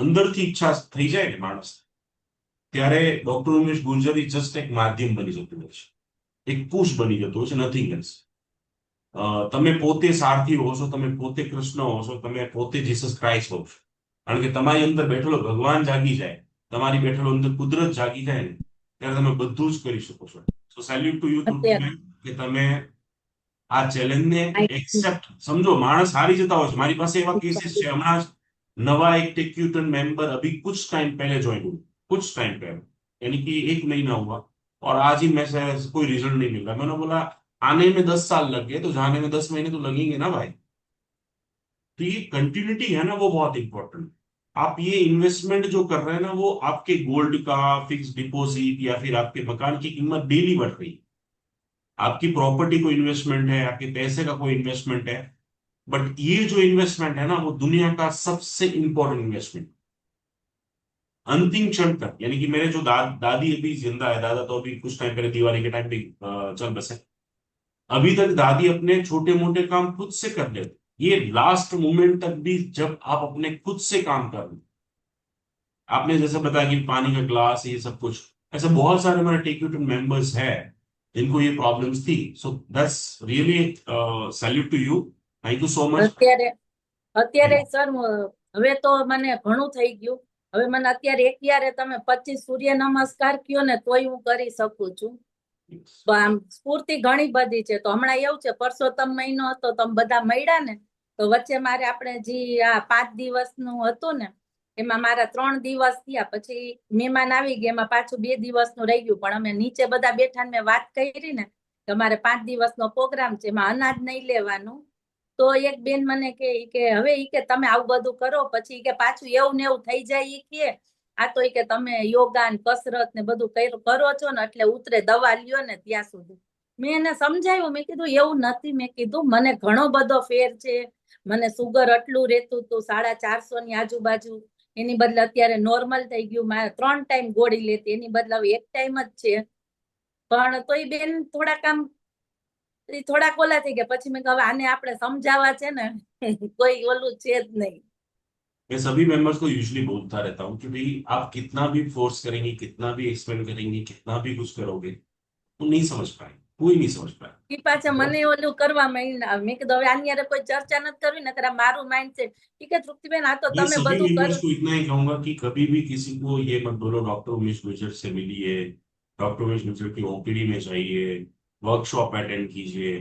અંદરથી ઈચ્છા થઈ જાય ને માણસ, ત્યારે ડોક્ટર ઉમેશ ગુર્જરી જસ્ટ એક માધ્યમ બની જતું હોય છે, એક પુશ બની જતું હોય છે, નથિંગ એલ્સ. તમે પોતે સારથી હો છો, તમે પોતે કૃષ્ણ હો છો, તમે પોતે જીસસ ક્રાઇસ્ટ હો છો. કારણ કે તમારી અંદર બેઠેલો ભગવાન જાગી જાય, તમારી બેઠેલો અંદર કુદરત જાગી જાય ને, ત્યારે તમે બધું જ કરી શકો છો. સો સેલ્યુટ ટુ યુ અત્યારે કે તમે આ ચેલેન્જને એક્સેપ્ટ સમજો. માણસ હારી જતા હોય છે, મારી પાસે એવા કેસીસ છે. હમણાં જ નવા એક टेक्यूटन मेंबर अभी कुछ टाइम पहले ज्वाइन हुआ, कुछ टाइम पहले, यानी कि 1 महीना हुआ, और आज ही मैसेज कोई रिजल्ट नहीं मिल रहा. मैंने बोला आने में 10 साल लग गए तो जाने में 10 महीने तो लगेंगे ना भाई. तो ये कंटिन्यूटी है ना, वो बहुत इंपॉर्टेंट. आप ये इन्वेस्टमेंट जो कर रहे हैं ना, वो आपके गोल्ड का फिक्स डिपॉजिट या फिर आपके मकान की कीमत डेली बढ़ रही है. आपकी प्रॉपर्टी को इन्वेस्टमेंट है, आपके पैसे का कोई इन्वेस्टमेंट है. बट ये जो इन्वेस्टमेंट है ना, वो दुनिया का सबसे इंपॉर्टेंट इन्वेस्टमेंट अंतिम क्षण तक. यानी कि मेरे जो दादी अभी जिंदा है, दादा तो अभी कुछ टाइम पहले दिवाली के टाइम पे चल बसे, अभी तक दादी अपने छोटे मोटे काम खुद से कर लेते. ये लास्ट मोमेंट तक भी जब आप अपने खुद से काम कर रहे, आपने जैसे बताया कि पानी का ग्लास, ये सब कुछ, ऐसे बहुत सारे हमारे टेक्यूटन मेंबर्स हैं जिनको ये प्रॉब्लम्स थी. So that's really salute to you. Thank you so much. અત્યારે સર હવે તો મને ઘણું થઈ ગયું. હવે મને અત્યારે એકયારે તમે 25 સૂર્ય નમસ્કાર કયો ને તોય હું કરી શકું છું. તો આમ સ્ફૂર્તિ ઘણી બધી છે. તો હમણાં એવું છે, પરસોત્તમ મહિનો હતો, તમે બધા મળ્યા ને, તો વચ્ચે મારે આપણે જે આ 5 દિવસનું હતું ને, એમાં મારા 3 દિવસ થયા. પછી મહેમાન આવી ગયા, એમાં પાછું 2 દિવસનું રહી ગયું. પણ અમે નીચે બધા બેઠા ને મેં વાત કરી ને કે અમારે 5 દિવસનો પ્રોગ્રામ છે, એમાં અનાજ નહીં લેવાનું. તો એક બેન મને કે હવે કે તમે આવું બધું કરો, પછી કે પાછું એવું ને એવું થઈ જાય. કે આ તો કે તમે યોગા ને કસરત ને બધું કરો છો ને એટલે ઉતરે, દવા લ્યો ને ત્યાં સુધી. મેં એને સમજાવ્યું, મેં કીધું એવું નથી. મેં કીધું મને ઘણો બધો ફેર છે. મને સુગર આટલું રહેતું હતું 450 ની આજુબાજુ, એની બદલે અત્યારે નોર્મલ થઈ ગયું. મારે 3 ટાઈમ ગોળી લેતી, એની બદલે હવે 1 ટાઈમ જ છે. પણ તોય બેન થોડાક ઓલા થઈ ગયા. પછી મેં કહ્યું આને આપણે સમજાવવા છે ને કોઈ ઓલું છે જ નહીં. मैं सभी मेंबर्स को यूजुअली बोलता रहता हूँ कि भाई आप कितना भी फोर्स करेंगे, कितना भी एक्सप्लेन करेंगे, कितना भी कुछ करोगे, वो नहीं समझ पाएंगे. कोई नहीं समझ पाया। ઈ પાછા મને ઓલું કરવા માંડ્યા. મેં કીધું હવે આની હારે કોઈ ચર્ચા નથી કરવી, નકર આ મારું માઇન્ડસેટ. ઠીક છે તૃપ્તિબેન, આ તો मैं તમે सभी બધું मेंबर्स કરો. को इतना ही कहूंगा कि कभी भी किसी को ये मत बोलो डॉक्टर उमेश गुजर से मिलिए, डॉक्टर उमेश गुजर की ओपीडी में जाइए, वर्कशॉप अटेंड कीजिए।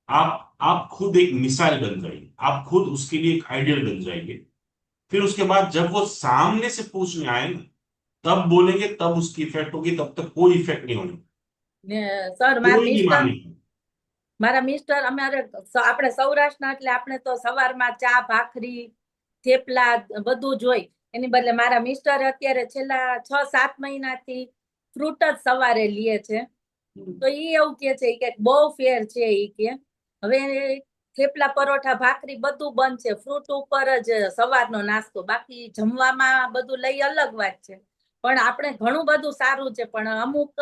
आप खुद एक मिसाइल बन जाइए, आप खुद उसके लिए एक आइडियल बन जाइए। फिर उसके बाद जब वो सामने से पूछने आए ना, तब बोलेंगे, तब उसकी इफेक्ट होगी, तब तक कोई इफेक्ट नहीं होनी, ને સર મારા कोई नहीं મિસ્ટર मानेगा। મારા મિસ્ટર અમારે આપણે સૌરાષ્ટ્રના એટલે આપણે તો સવારમાં ચા ભાખરી થેપલા બધું જ હોય. એની બદલે મારા મિસ્ટર અત્યારે છેલ્લા 6-7 મહિનાથી ફ્રૂટ જ સવારે લે છે. તો ઈ એવું કે છે કે બહુ ફેર છે. ઈ કે હવે થેપલા પરોઠા ભાખરી બધું બંધ છે, ફ્રૂટ ઉપર જ સવારનો નાસ્તો, બાકી જમવામાં બધું લઈ અલગ વાત છે. પણ આપણે ઘણું બધું સારું છે, પણ અમુક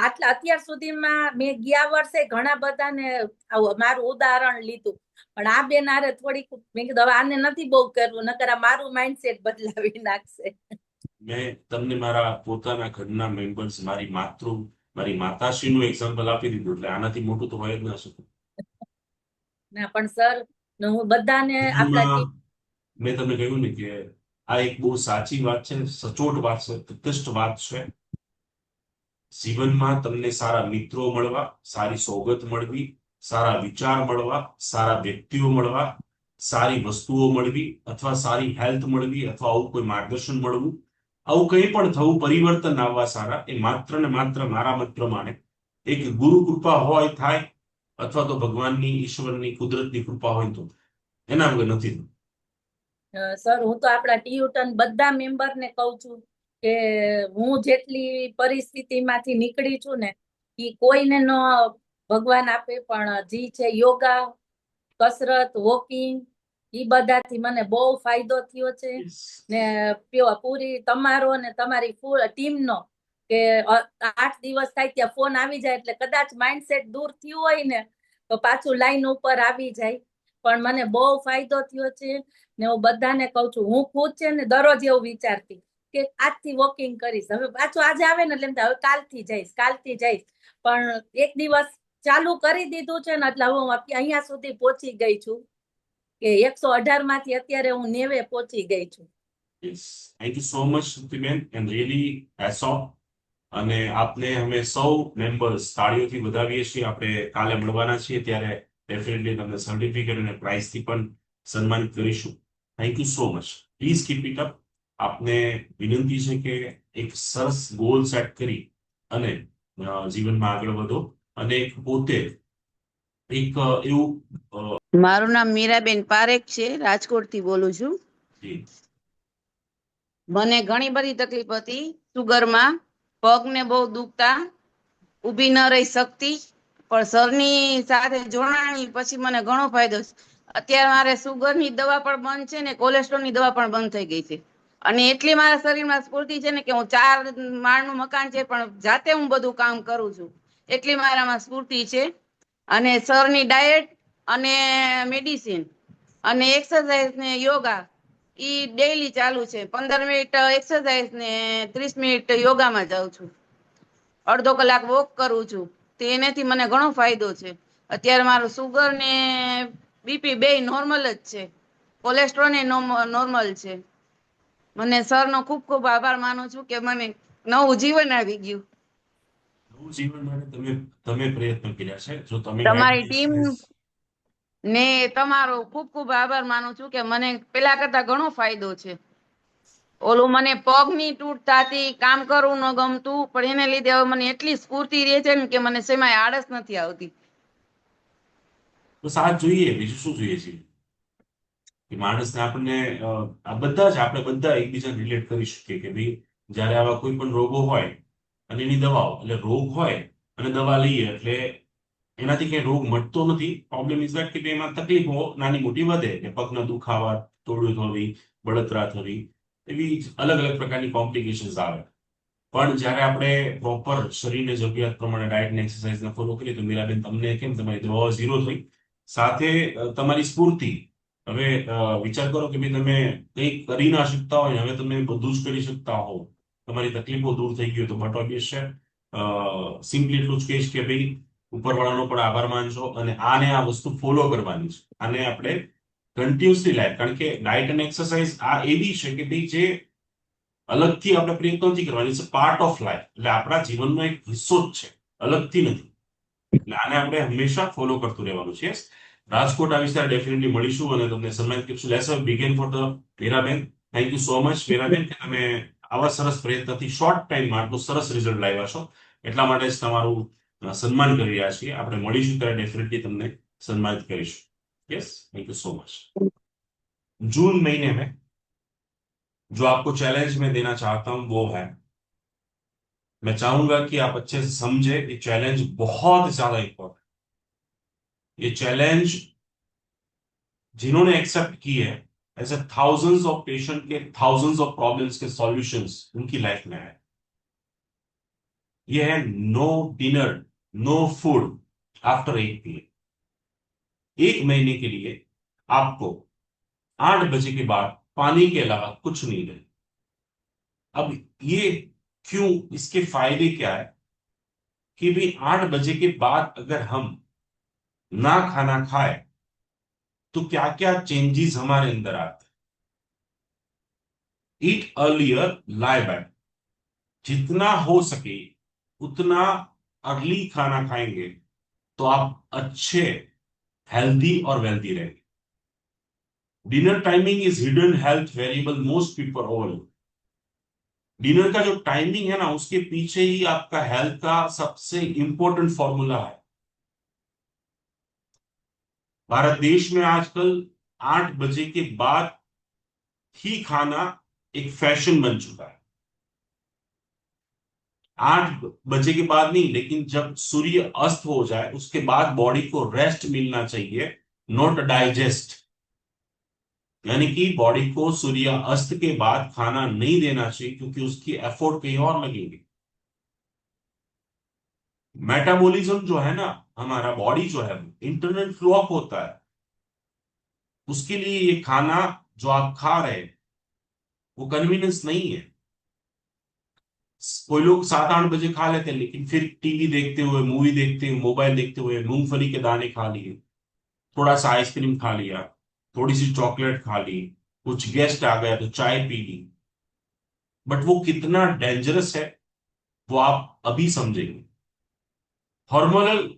આટલા અત્યાર સુધીમાં મેં ગયા વર્ષે ઘણા બધાને મારું ઉદાહરણ લીધું, પણ આ બેન હારે થોડીક મેં કીધું હવે આને નથી બહુ કરવું, નકર આ મારું માઇન્ડસેટ બદલાવી નાખશે. मैं તમને મારા પોતાના ઘરના મેમ્બર્સ, મારી માતાશ્રીનું એક્ઝામ્પલ આપી દીધું, એટલે આનાથી મોટું તો હોય જ ના શકે. ના પણ સર હું બધાને આપણા જીવનમાં મેં તમને કહ્યું ને કે આ એક બહુ સાચી વાત છે, સચોટ વાત છે, તટસ્થ વાત છે. જીવનમાં તમને સારા મિત્રો મળવા, સારી સોગત મળવી, સારા વિચાર મળવા, સારા વ્યક્તિઓ મળવા, સારી વસ્તુઓ મળવી, અથવા સારી હેલ્થ મળવી, અથવા આવું કોઈ માર્ગદર્શન મળવું, આવું કંઈ પણ થવું, પરિવર્તન આવવા સારા, એ માત્ર ને માત્ર મારા મત પ્રમાણે એક ગુરુ કૃપા હોય થાય, અથવા તો ભગવાનની, ઈશ્વરની, કુદરતની કૃપા હોય તો, એના વગર નથી. સર હું તો આપણા ટીયુટન બધા મેમ્બરને કહું છું કે હું જેટલી પરિસ્થિતિમાંથી નીકળી છું ને, ઈ કોઈને ન ભગવાન આપે, પણ જી છે યોગા, કસરત, વોકિંગ, ઈ બધાથી મને બહુ ફાયદો થયો છે. ને પૂરી તમારો ને તમારી ફૂલ ટીમનો કે 8 દિવસ થાય ત્યાં ફોન આવી જાય એટલે કદાચ માઇન્ડસેટ દૂર થયું હોય ને તો પાછું લાઈન ઉપર આવી જાય. પણ મને બહુ ફાયદો થયો છે ને હું બધાને કહું છું. હું ખુદ છે ને દરરોજ એવું વિચારતી કે આજથી વોકિંગ કરીશ, હવે પાછું આજે આવે ને એટલે એમ થાય હવે કાલથી જઈશ. પણ એક દિવસ ચાલુ કરી દીધું છે ને એટલે હું અહીંયા સુધી પહોંચી ગઈ છું કે 118 માંથી અત્યારે હું 90 પહોંચી ગઈ છું. Yes. Thank you so much, Shrutiben, and really hats off. અને આપને અમે સૌ મેમ્બર્સ તાળીઓથી વધાવીએ છીએ. આપણે કાલે મળવાના છીએ ત્યારે ડેફિનેટલી તમને સર્ટિફિકેટ અને પ્રાઇઝથી પણ સન્માનિત કરીશું. Thank you so much. Please keep it up. આપને વિનંતી છે કે એક સરસ ગોલ સેટ કરી અને જીવનમાં આગળ વધો અને એક પોતે એક એવું મારું નામ મીરાબેન પારેખ છે, રાજકોટથી બોલું છું. જી, મને ઘણી બધી તકલીફ હતી સુગરમાં, પગને બહુ દુખતા, ઊભી ન રહી શકતી, પણ સરની સાથે જોડાણી પછી મને ઘણો ફાયદો છે. અત્યારે મારે સુગરની દવા પણ બંધ છે ને કોલેસ્ટ્રોલની દવા પણ બંધ થઈ ગઈ છે. અને એટલી મારા શરીરમાં સ્ફૂર્તિ છે ને કે હું 4 માળનું મકાન છે પણ જાતે હું બધું કામ કરું છું, એટલી મારામાં સ્ફૂર્તિ છે. અને સરની ડાયટ અને મેડિસિન અને એક્સરસાઇઝ ને યોગા ઈ ડેઈલી ચાલુ છે. 15 મિનિટ એક્સરસાઇઝ ને 30 મિનિટ યોગામાં જાઉં છું. અડધો કલાક વોક કરું છું. તો એનાથી મને ઘણો ફાયદો છે. અત્યારે મારું સુગર ને બીપી બે નોર્મલ જ છે, કોલેસ્ટ્રોલ ને નોર્મલ છે. મને સરનો ખૂબ ખૂબ આભાર માનું છું કે મને નવું જીવન આવી ગયું. નવું જીવન માટે તમે પ્રયત્ન કર્યા છે. જો તમે તમારી ટીમ ને તમારો ખૂબ ખૂબ આભાર માનું છું કે મને પેલા કરતા ઘણો ફાયદો છે. ઓલું મને પગની તૂટ થતી, કામ કરવું ન ગમતું, પણ એને લીધે હવે મને એટલી સ્ફૂર્તિ રહે છે ને કે મને સેમાય આળસ નથી આવતી. તો સાથ જોઈએ, બીજું શું જોઈએ છે કે માણસને આપણને આપણે બધા એકબીજાને રિલેટ કરી શકીએ કે ભાઈ જ્યારે આવા કોઈ પણ રોગો હોય અને એની દવાઓ, એટલે રોગ હોય અને દવા લઈએ એટલે એનાથી કઈ રોગ મટતો નથી. પ્રોબ્લેમ ઇઝ દેટ કે એમાં તકલીફો નાની મોટી વધે, કે પગના દુખાવા, તોડું થવી, બળતરા થવી, એવી અલગ અલગ પ્રકારની કોમ્પ્લિકેશન્સ આવે. પણ જ્યારે આપણે પ્રોપર શરીરની જરૂરિયાત પ્રમાણે ડાયટ ને એક્સરસાઇઝને ફોલો કરીએ તો મીરાબેન તમને કેમ તમારી દવાઓ ઝીરો થઈ, સાથે તમારી સ્ફૂર્તિ. હવે વિચાર કરો કે ભાઈ તમે કંઈક કરી ના શકતા હોય, હવે તમે બધું જ કરી શકતા હો, તમારી તકલીફો દૂર થઈ ગઈ તો બટ ઓબ્વિયસ છે. સિમ્પલી એટલું જ કહીશ કે ભાઈ ઉપરવાળાનો પણ આભાર માનજો અને આને આ વસ્તુ ફોલો કરવાની છે. આને આપણે કન્ટિન્યુઅસલી લાઈફ, કારણ કે ડાયટ અને એક્સરસાઇઝ આ એવી છે કે ભાઈ જે અલગથી આપણે પ્રયત્ન નથી કરવાની, ઇટ્સ પાર્ટ ઓફ લાઈફ, એટલે આપણા જીવનનો એક હિસ્સો જ છે, અલગથી નથી. એટલે આને આપણે હંમેશા ફોલો કરતું રહેવાનું છે. રાજકોટ આ વિસ્તાર ડેફિનેટલી મળીશું અને તમને સન્માનિત કરીશું. Let's begin for the Meeraben. Thank you so much Meeraben કે તમે આવા સરસ પ્રયત્નથી શોર્ટ ટાઈમમાં આટલું સરસ રિઝલ્ટ લાવ્યા છો. એટલા માટે જ તમારું સન્માન કરી રહ્યા છીએ. આપણે મળીશું ત્યારે ડેફિનેટલી તમને सम्मानित કરીશું. Yes, thank you so much. जून महीने में जो आपको चैलेंज में देना चाहता हूं वो है, मैं चाहूंगा कि आप अच्छे से समझे, ये चैलेंज बहुत ज्यादा इंपॉर्टेंट. ये चैलेंज जिन्होंने एक्सेप्ट की है, ऐसे थाउजेंड्स ऑफ पेशेंट के थाउजेंड्स ऑफ प्रॉब्लम्स के सॉल्यूशंस उनकी लाइफ में है. ये है no dinner, no food after 8 PM. 1 महीने के लिए आपको 8 बजे के बाद पानी के अलावा कुछ नहीं लेना. अब ये क्यों, इसके फायदे क्या है कि भी 8 बजे के बाद अगर हम ना खाना खाए तो क्या क्या चेंजेस हमारे अंदर आते हैं. ईट अर्लियर, लाई बैक. जितना हो सके उतना अर्ली खाना खाएंगे तो आप अच्छे, हेल्दी और वेल्दी रहेंगे. Dinner timing is hidden health variable most people over. Dinner का जो टाइमिंग है ना, उसके पीछे ही आपका हेल्थ का सबसे इंपॉर्टेंट फॉर्मूला है. भारत देश में आजकल 8 बजे के बाद ही खाना एक फैशन बन चुका है. 8 बजे के बाद नहीं, लेकिन जब सूर्य अस्त हो जाए उसके बाद बॉडी को रेस्ट मिलना चाहिए, नॉट डाइजेस्ट. यानी कि बॉडी को सूर्य अस्त के बाद खाना नहीं देना चाहिए, क्योंकि उसकी एफर्ट कहीं और लगेगी. मेटाबॉलिज्म जो है ना, हमारा बॉडी जो है इंटरनल क्लॉक होता है. उसके लिए ये खाना जो आप खा रहे हैं वो कन्वीनियंस नहीं है. कोई लोग 7-8 बजे खा लेते हैं, लेकिन फिर टीवी देखते हुए, मूवी देखते हुए, मोबाइल देखते हुए मूंगफली के दाने खा लिए, थोड़ा सा आइसक्रीम खा लिया, थोड़ी सी चॉकलेट खा ली, कुछ गेस्ट आ गया तो चाय पी ली. बट वो कितना डेंजरस है वो आप अभी समझेंगे. हार्मोनल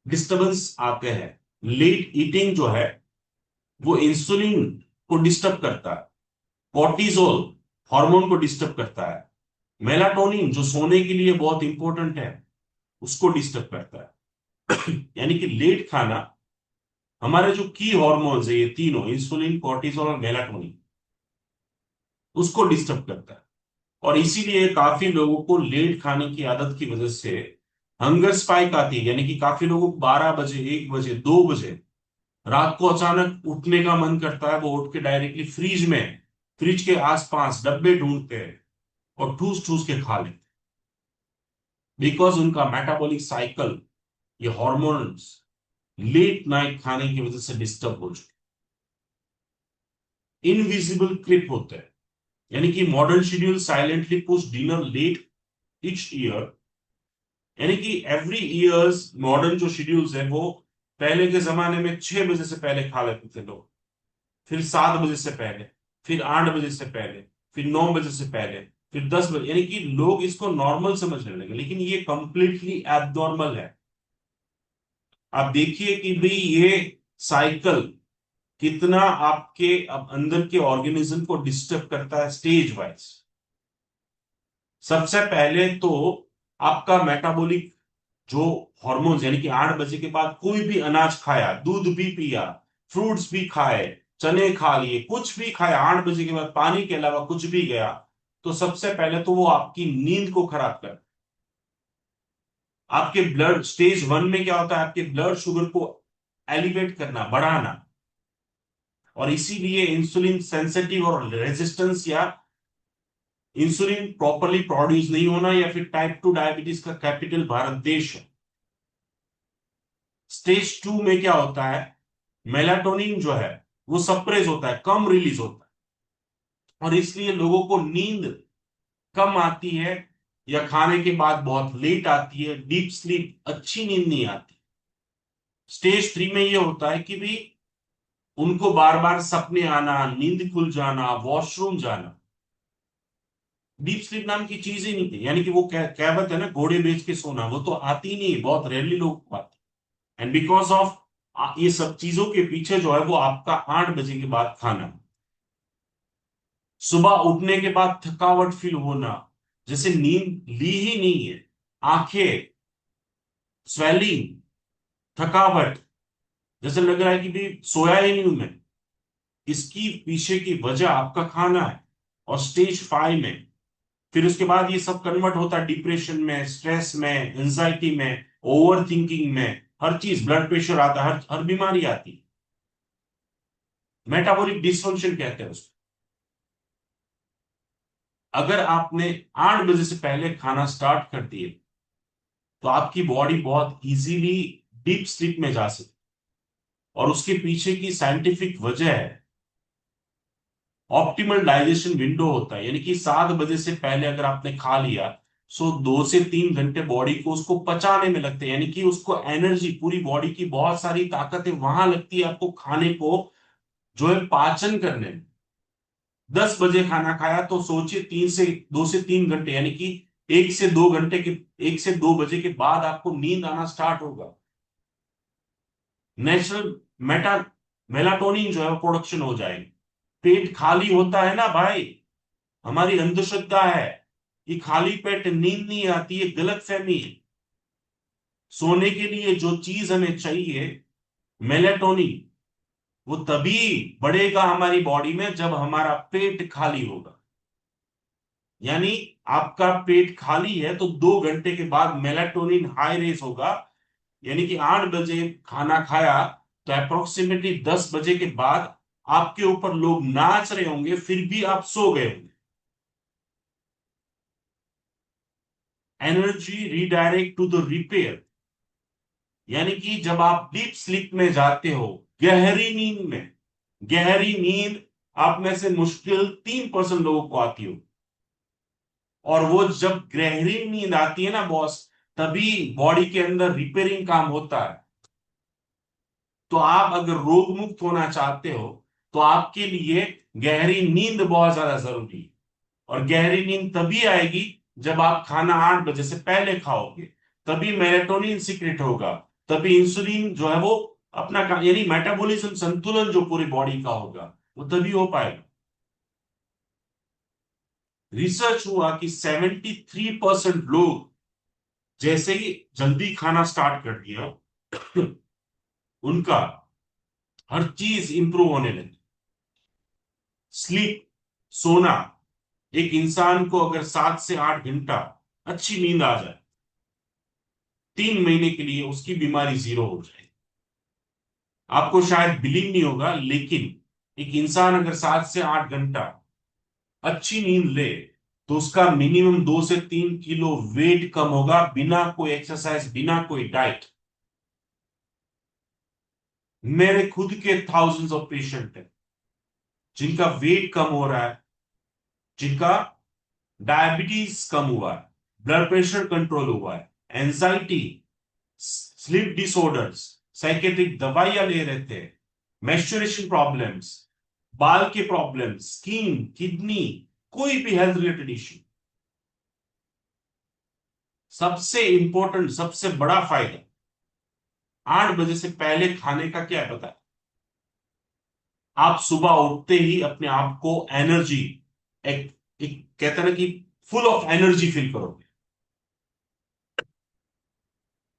डिस्टर्बेंस आते हैं. लेट ईटिंग जो है वो इंसुलिन को डिस्टर्ब करता है. कॉर्टिसोल हार्मोन को डिस्टर्ब करता है. मेलाटोनिन जो सोने के लिए बहुत इंपॉर्टेंट है उसको डिस्टर्ब करता है. यानी कि लेट खाना हमारे जो की हार्मोन्स है, ये तीनों इंसुलिन, कॉर्टिसोल और मेलाटोनिन, उसको डिस्टर्ब करता है. और इसीलिए काफी लोगों को लेट खाने की आदत की वजह से हंगर स्पाइक आती है. यानी कि काफी लोगों को 12 बजे, 1 बजे, 2 बजे रात को अचानक उठने का मन करता है. वो उठ के डायरेक्टली फ्रिज के आसपास डब्बे ढूंढते हैं और ठूस ठूस के खा लेते हैं. बिकॉज उनका मेटाबॉलिक साइकिल, ये हार्मोन्स लेट नाइट खाने की वजह से डिस्टर्ब हो चुके. इनविजिबल क्लिप होते हैं. यानी कि modern schedule silently push dinner late each year. यानी कि एवरी ईयर्स मॉडर्न जो शेड्यूल्स है वो पहले के जमाने में 6 बजे से पहले खा लेते थे लोग, फिर 7 बजे से पहले, फिर 8 बजे से पहले, फिर 9 बजे से पहले, फिर 10 बजे. यानी कि लोग इसको नॉर्मल समझने लगे, लेकिन ये कंप्लीटली एबनॉर्मल है. आप देखिए कि भाई ये साइकिल कितना आपके अब अंदर के ऑर्गेनिज्म को डिस्टर्ब करता है स्टेज वाइज. सबसे पहले तो आपका मेटाबॉलिक जो हार्मोन्स, यानी कि 8 बजे के बाद कोई भी अनाज खाया, दूध भी पिया, फ्रूट्स भी खाए, चने खा लिए, कुछ भी खाया, 8 बजे के बाद पानी के अलावा कुछ भी गया, तो सबसे पहले तो वो आपकी नींद को खराब कर. आपके ब्लड स्टेज 1 में क्या होता है, आपके ब्लड शुगर को एलिवेट करना, बढ़ाना. और इसीलिए इंसुलिन सेंसिटिव और रेजिस्टेंस या इंसुलिन प्रॉपरली प्रोड्यूस नहीं होना, या फिर टाइप 2 डायबिटीज का कैपिटल भारत देश है. स्टेज 2 में क्या होता है, मेलाटोनिन जो है वो सप्रेस होता है, कम रिलीज होता है, और इसलिए लोगों को नींद कम आती है. या खाने के बाद बहुत लेट आती है, डीप स्लीप, अच्छी नींद नहीं आती। स्टेज 3 में ये होता है कि भी उनको बार बार सपने आना, नींद खुल जाना, वॉशरूम जाना। डीप स्लीप नाम की चीज ही नहीं थी, यानी कि वो कहावत है ना, घोड़े बेच के सोना, वो तो आती ही नहीं, बहुत रेयरली लोग को आती। एंड बिकॉज ऑफ ये सब चीजों के पीछे जो है वो आपका 8 बजे के बाद खाना, सुबह उठने के बाद थकावट फील होना, जैसे नींद ली ही नहीं है, आंखें, स्वेलिंग, थकावट, जैसे लग रहा है कि भी सोया ही नहीं हूं मैं। इसकी पीछे की वजह आपका खाना है। और स्टेज 5 में फिर उसके बाद ये सब कन्वर्ट होता है डिप्रेशन में, स्ट्रेस में, एंजाइटी में, ओवर थिंकिंग में, हर चीज, ब्लड प्रेशर आता है, हर बीमारी आती है। मेटाबॉलिक डिसफंक्शन कहते हैं उसको। अगर आपने 8 बजे से पहले खाना स्टार्ट कर दिए तो आपकी बॉडी बहुत इजीली डीप स्लीप में जा सकती। और उसके पीछे की साइंटिफिक वजह है, ऑप्टिमल डाइजेशन विंडो होता है, यानी कि 7 बजे से पहले अगर आपने खा लिया, सो 2 से 3 घंटे बॉडी को उसको पचाने में लगते हैं, यानी कि उसको एनर्जी, पूरी बॉडी की बहुत सारी ताकतें वहां लगती है आपको खाने को जो है पाचन करने में। 10 बजे खाना खाया तो सोचिए 2 से 3 घंटे, यानी कि 1 से 2 घंटे के, 1 से 2 बजे के बाद आपको नींद आना स्टार्ट होगा। नेचुरल मेलाटोनिन जो है वो प्रोडक्शन हो जाएगी। पेट खाली होता है ना भाई, हमारी अंधश्रद्धा है कि खाली पेट नींद नहीं आती है, गलत फहमी है। सोने के लिए जो चीज हमें चाहिए, मेलाटोनिन, वो तभी बढ़ेगा हमारी बॉडी में जब हमारा पेट खाली होगा। यानी आपका पेट खाली है तो 2 घंटे के बाद मेलाटोनिन हाई रेस होगा, यानी कि 8 बजे खाना खाया तो अप्रोक्सीमेटली 10 बजे के बाद आपके ऊपर लोग नाच रहे होंगे, फिर भी आप सो गए होंगे। Energy redirect to the repair, यानी कि जब आप डीप स्लीप में जाते हो, गहरी नींद में, गहरी नींद आप में से मुश्किल 3% लोगों को आती हो, और वो जब गहरी नींद आती है ना बॉस, तभी बॉडी के अंदर रिपेयरिंग काम होता है। तो आप अगर रोग मुक्त होना चाहते हो तो आपके लिए गहरी नींद बहुत ज्यादा जरूरी है। और गहरी नींद तभी आएगी जब आप खाना 8 बजे से पहले खाओगे, तभी मेलेटोनिन सीक्रेट होगा, तभी इंसुलिन जो है वो अपना यानी मेटाबॉलिज्म संतुलन जो पूरी बॉडी का होगा वो तभी हो पाएगा। रिसर्च हुआ कि 73% लोग जैसे ही जल्दी खाना स्टार्ट कर दिया उनका हर चीज इंप्रूव होने लगी। स्लीप, सोना, एक इंसान को अगर 7 से 8 घंटा अच्छी नींद आ जाए, 3 महीने के लिए उसकी बीमारी 0 हो जाए। आपको शायद बिलीव नहीं होगा, लेकिन एक इंसान अगर 7 से 8 घंटा अच्छी नींद ले तो उसका मिनिमम 2 से 3 किलो वेट कम होगा, बिना कोई एक्सरसाइज, बिना कोई डाइट। मेरे खुद के थाउजेंड्स ऑफ पेशेंट हैं जिनका वेट कम हो रहा है, जिनका डायबिटीज कम हुआ है, ब्लड प्रेशर कंट्रोल हुआ है, एंजाइटी, स्लीप डिसऑर्डर्स, साइकेट्रिक दवाइयां ले रहे थे, मेंस्ट्रुएशन प्रॉब्लम्स, बाल के प्रॉब्लम्स, स्किन, किडनी, कोई भी हेल्थ रिलेटेड इश्यू। सबसे इंपॉर्टेंट, सबसे बड़ा फायदा 8 बजे से पहले खाने का क्या है पता है? आप सुबह उठते ही अपने आप को एनर्जी, एक कहते हैं ना कि फुल ऑफ एनर्जी फील करोगे।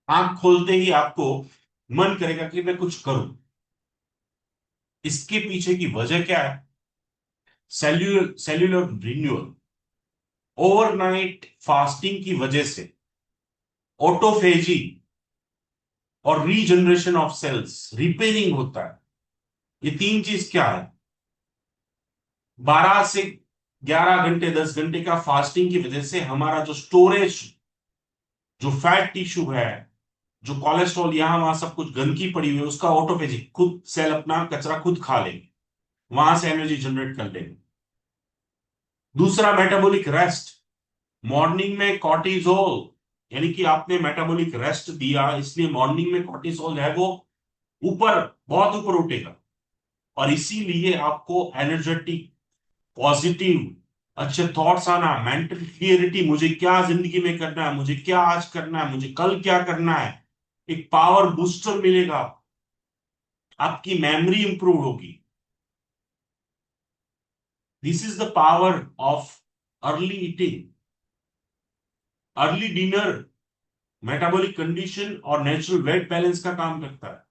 आंख खोलते ही आपको मन करेगा कि मैं कुछ करूं। इसके पीछे की वजह क्या है? Cellular renewal. ओवरनाइट फास्टिंग की वजह से ऑटोफेजी और रीजनरेशन ऑफ सेल्स, रिपेयरिंग होता है। ये 3 चीज क्या है? 12 से 11 घंटे, 10 घंटे का फास्टिंग की वजह से हमारा जो स्टोरेज, जो फैट टिश्यू है, जो कोलेस्ट्रॉल, यहां वहां सब कुछ गंदगी पड़ी हुई है, उसका ऑटोफेजी, खुद सेल अपना कचरा खुद खा लेंगे, वहां से एनर्जी जनरेट कर लेंगे। दूसरा, मेटाबॉलिक रेस्ट। मॉर्निंग में कॉर्टिसोल, यानी कि आपने मेटाबॉलिक रेस्ट दिया, इसलिए मॉर्निंग में कॉर्टिसोल है वो ऊपर, बहुत ऊपर उठेगा, और इसीलिए आपको एनर्जेटिक, पॉजिटिव, अच्छे थॉट्स आना, मेंटल क्लियरिटी, मुझे क्या जिंदगी में करना है, मुझे क्या आज करना है, मुझे कल क्या करना है, एक पावर बूस्टर मिलेगा, आपकी मेमोरी इंप्रूव होगी। This is the power of early eating. Early dinner metabolic condition और नेचुरल वेट बैलेंस का काम करता है।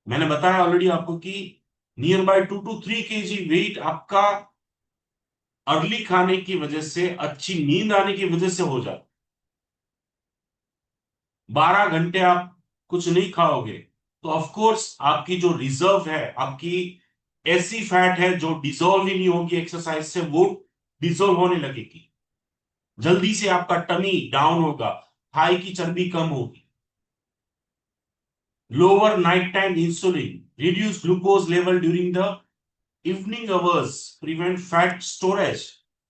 मैंने बताया ऑलरेडी आपको कि near by 2 to 3 kg weight आपका अर्ली खाने की वजह से, अच्छी नींद आने की वजह से हो जाता। 12 घंटे आप कुछ नहीं खाओगे तो ऑफ कोर्स आपकी जो रिजर्व है, आपकी ऐसी फैट है जो डिसॉल्व ही नहीं होगी एक्सरसाइज से, वो डिसॉल्व होने लगेगी, जल्दी से आपका टमी डाउन होगा, थाई की चर्बी कम होगी। Lower night time insulin, reduce glucose level during the evening hours, prevent fat storage.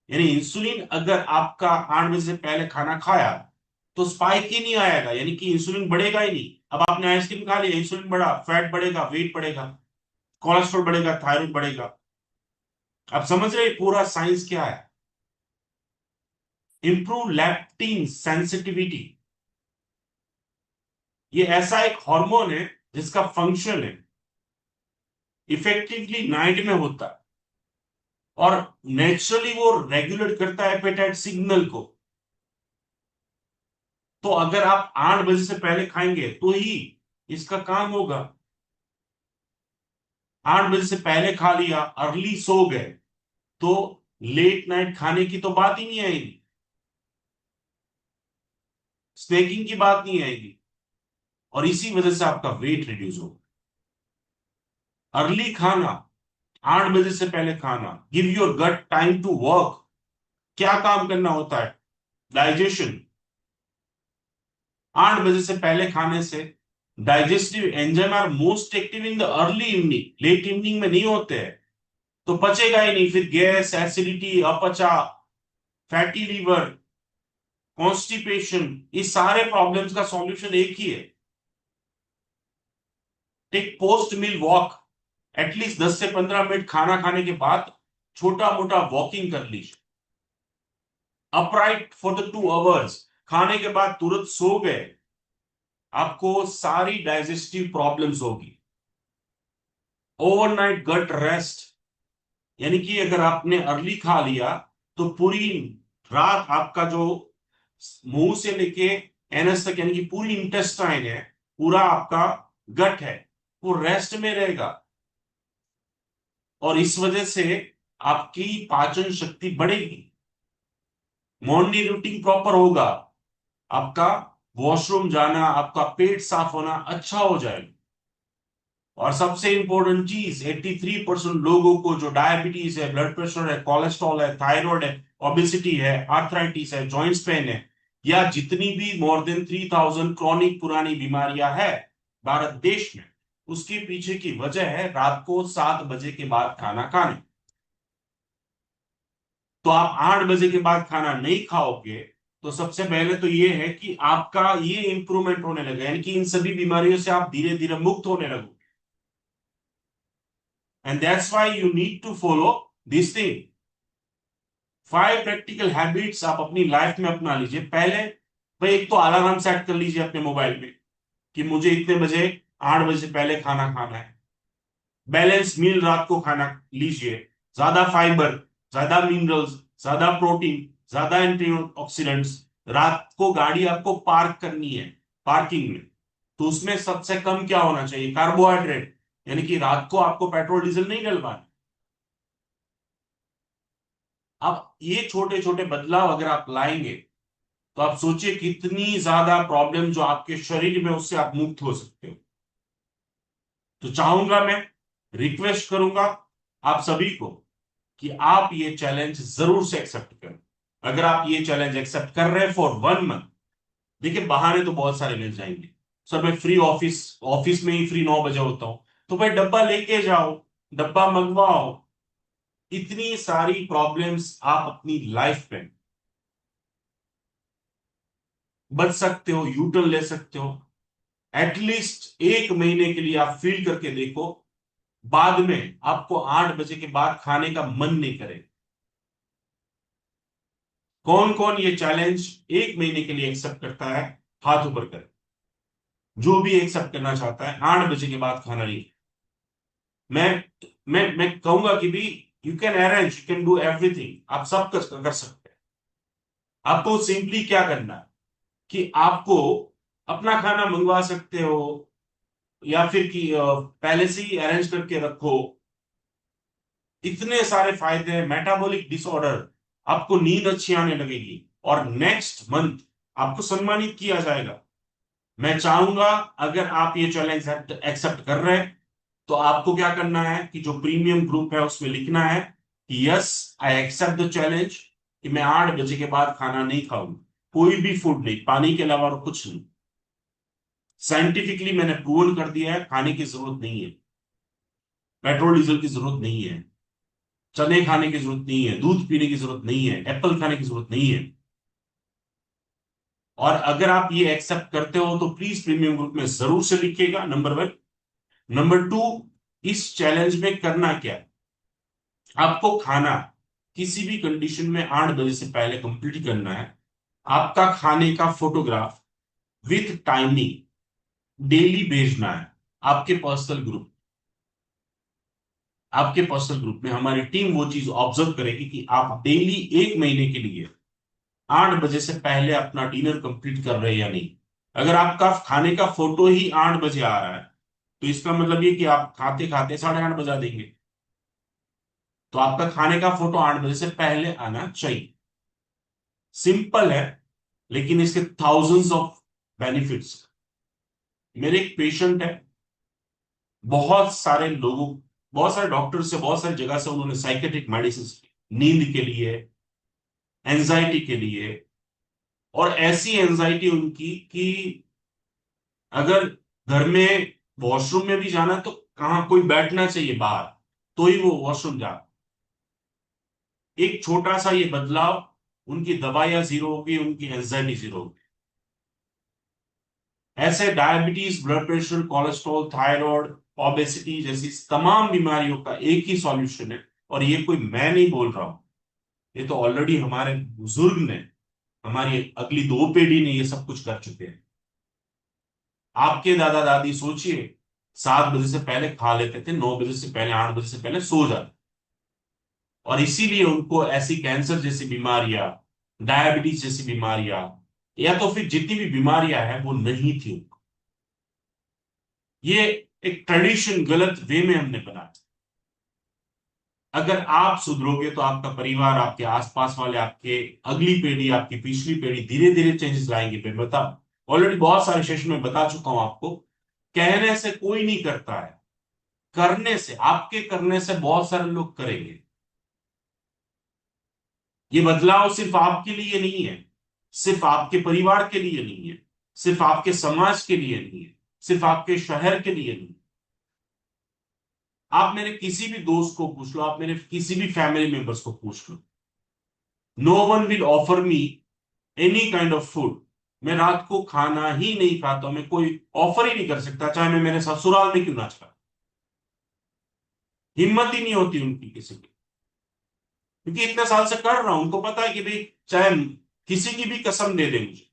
यानी इंसुलिन अगर आपका 8 बजे से पहले खाना खाया तो स्पाइक ही नहीं आएगा, यानी कि इंसुलिन बढ़ेगा ही नहीं। अब आपने आइसक्रीम खा लिया, इंसुलिन बढ़ा, फैट बढ़ेगा, वेट बढ़ेगा, कोलेस्ट्रॉल बढ़ेगा, थायराइड बढ़ेगा। आप समझ रहे पूरा साइंस क्या है? इंप्रूव लैप्टिन सेंसिटिविटी, ये ऐसा एक हार्मोन है जिसका फंक्शन है इफेक्टिवली नाइट में होता है, और नेचुरली वो रेगुलेट करता है एपेटाइट सिग्नल को। तो अगर आप 8 बजे से पहले खाएंगे तो ही इसका काम होगा। 8 बजे से पहले खा लिया, अर्ली सो गए, तो लेट नाइट खाने की तो बात ही नहीं आएगी, स्नैकिंग की बात नहीं आएगी, और इसी वजह से आपका वेट रिड्यूस होगा। अर्ली खाना, 8 बजे से पहले खाना, give your gut time to work. क्या काम करना होता है? डाइजेशन। 8 बजे से पहले खाने से digestive enzyme are most active in the early evening, late evening में नहीं होते हैं, तो पचेगा ही नहीं, फिर गैस, एसिडिटी, अपचा, फैटी लीवर, कॉन्स्टिपेशन, इस सारे प्रॉब्लम्स का सॉल्यूशन एक ही है। Take post meal walk, at least 10 से 15 मिनट खाना खाने के बाद छोटा मोटा वॉकिंग कर लीजिए। अपराइट फॉर द 2 आवर्स, खाने के बाद तुरंत सो गए, आपको सारी डाइजेस्टिव प्रॉब्लम्स होगी। ओवरनाइट गट रेस्ट, यानी कि अगर आपने अर्ली खा लिया तो पूरी रात आपका जो मुंह से लेके एनस तक, यानी कि पूरी इंटेस्टाइन है, पूरा आपका गट है, वो रेस्ट में रहेगा, और इस वजह से आपकी पाचन शक्ति बढ़ेगी, मॉर्निंग रूटीन प्रॉपर होगा, आपका वॉशरूम जाना, आपका पेट साफ होना अच्छा हो जाएगा। और सबसे इंपॉर्टेंट चीज, 83% लोगों को जो डायबिटीज है, ब्लड प्रेशर है, कोलेस्ट्रॉल है, थायराइड है, ओबेसिटी है, आर्थराइटिस है, जॉइंट्स पेन है, या जितनी भी मोर देन 3000 क्रॉनिक पुरानी बीमारियां है भारत देश में, उसके पीछे की वजह है रात को 7 बजे के बाद खाना खाने। तो आप 8 बजे के बाद खाना नहीं खाओगे तो सबसे पहले तो ये है कि आपका ये इंप्रूवमेंट होने लगा, यानी कि इन सभी बीमारियों से आप धीरे धीरे मुक्त होने लगोगे। And that's why you need to follow this thing. 5 practical habits आप अपनी लाइफ में अपना लीजिए। पहले भाई एक तो अलार्म सेट कर लीजिए अपने मोबाइल में कि मुझे इतने बजे 8 बजे से पहले खाना खाना है। बैलेंस मील रात को खाना लीजिए, ज्यादा फाइबर, ज्यादा मिनरल्स, ज्यादा प्रोटीन, ज्यादा एंटीऑक्सीडेंट्स। रात को गाड़ी आपको पार्क करनी है पार्किंग में, तो उसमें सबसे कम क्या होना चाहिए? कार्बोहाइड्रेट, यानी कि रात को आपको पेट्रोल डीजल नहीं डलवाना। अब ये छोटे छोटे बदलाव अगर आप लाएंगे तो आप सोचिए कितनी ज्यादा प्रॉब्लम जो आपके शरीर में, उससे आप मुक्त हो सकते हो। तो चाहूंगा, मैं रिक्वेस्ट करूंगा आप सभी को कि आप ये चैलेंज जरूर से एक्सेप्ट करें। अगर आप ये चैलेंज एक्सेप्ट कर रहे हैं फॉर 1 मंथ, देखिए बहाने तो बहुत सारे मिल जाएंगे, सर मैं फ्री ऑफिस में ही फ्री 9 बजे होता हूं, तो भाई डब्बा लेके जाओ, डब्बा मंगवाओ। इतनी सारी प्रॉब्लम्स आप अपनी लाइफ में बच सकते हो, यूटर्न ले सकते हो। एटलीस्ट 1 महीने के लिए आप फील करके देखो, बाद में आपको 8 बजे के बाद खाने का मन नहीं करे। कौन कौन ये चैलेंज 1 महीने के लिए एक्सेप्ट करता है? हाथ ऊपर करे। जो भी एक्सेप्ट करना चाहता है 8 बजे के बाद खाना नहीं। मैं मैं कहूंगा कि भी you can arrange, you can do everything, आप सब कर सकते हैं। आपको सिंपली क्या करना है कि आपको अपना खाना मंगवा सकते हो, या फिर कि पहले से ही अरेंज करके रखो। इतने सारे फायदे हैं। मेटाबॉलिक डिसऑर्डर, आपको नींद अच्छी आने लगेगी, और नेक्स्ट मंथ आपको सम्मानित किया जाएगा। मैं चाहूंगा अगर आप ये चैलेंज एक्सेप्ट कर रहे हैं, तो आपको क्या करना है कि जो प्रीमियम ग्रुप है उसमें लिखना है कि yes I accept the challenge, कि मैं 8 बजे के बाद खाना नहीं खाऊंगा, कोई भी फूड नहीं, पानी के अलावा और कुछ नहीं। साइंटिफिकली मैंने प्रूवन कर दिया है, खाने की जरूरत नहीं है, पेट्रोल डीजल की जरूरत नहीं है, चने खाने की जरूरत नहीं है, दूध पीने की जरूरत नहीं है, एप्पल खाने की जरूरत नहीं है। और अगर आप ये एक्सेप्ट करते हो तो प्लीज प्रीमियम ग्रुप में जरूर से लिखिएगा, नंबर 1। नंबर 2, इस चैलेंज में करना क्या है? आपको खाना किसी भी कंडीशन में 8 बजे से पहले कंप्लीट करना है। आपका खाने का फोटोग्राफ विथ टाइमिंग डेली भेजना है आपके पर्सनल ग्रुप। आपके पर्सनल ग्रुप में हमारी टीम वो चीज ऑब्जर्व करेगी कि आप डेली 1 महीने के लिए 8 बजे से पहले अपना डिनर कंप्लीट कर रहे हैं या नहीं। अगर आपका खाने का फोटो ही 8 बजे आ रहा है, तो इसका मतलब ये कि आप खाते खाते 8:30 बजा देंगे। तो आपका खाने का फोटो 8 बजे से पहले आना चाहिए। सिंपल है, लेकिन इसके थाउजेंड्स ऑफ बेनिफिट्स। मेरे एक पेशेंट है, बहुत सारे लोगों, बहुत सारे डॉक्टर से, बहुत सारी जगह से उन्होंने साइकेट्रिक मेडिसिन नींद के लिए, एंजाइटी के लिए, और ऐसी एंजाइटी उनकी कि अगर घर में वॉशरूम में भी जाना तो कहां कोई बैठना चाहिए बाहर, तो ही वो वॉशरूम जा। एक छोटा सा ये बदलाव, उनकी दवाइयां जीरो होगी, उनकी एंजाइटी जीरो होगी। ऐसे diabetes, blood pressure, cholesterol, thyroid, obesity जैसी तमाम बीमारियों का एक ही सॉल्यूशन है। और ये कोई मैं नहीं बोल रहा हूं, ये तो ऑलरेडी हमारे बुजुर्ग ने, हमारी अगली 2 पीढ़ी ने ये सब कुछ कर चुके हैं। आपके दादा दादी सोचिए, 7 बजे से पहले खा लेते थे, 9 बजे से पहले, 8 बजे से पहले सो जाते, और इसीलिए उनको ऐसी कैंसर जैसी बीमारियां, डायबिटीज जैसी बीमारियां, या तो फिर जितनी भी बीमारियां हैं वो नहीं थी उनको। ये एक ट्रेडिशन गलत वे में हमने बनाया। अगर आप सुधरोगे तो आपका परिवार, आपके आसपास वाले, आपके अगली पीढ़ी, आपकी पिछली पीढ़ी धीरे धीरे चेंजेस लाएंगे। मैं बता, ऑलरेडी बहुत सारे सेशन में बता चुका हूं आपको, कहने से कोई नहीं करता है, करने से, आपके करने से बहुत सारे लोग करेंगे। ये बदलाव सिर्फ आपके लिए नहीं है, सिर्फ आपके परिवार के लिए नहीं है, सिर्फ आपके समाज के लिए नहीं है, सिर्फ आपके शहर के लिए नहीं। आप मेरे किसी भी दोस्त को पूछ लो, आप मेरे किसी भी फैमिली मेंबर्स को पूछ लो, no one will offer me any kind of food. मैं रात को खाना ही नहीं खाता, मैं कोई ऑफर ही नहीं कर सकता, चाहे मैं मेरे ससुराल में क्यों ना चाहता। हिम्मत ही नहीं होती उनकी किसी की, क्योंकि इतने साल से कर रहा हूं, उनको पता है कि भाई चाहे किसी की भी कसम दे दे मुझे,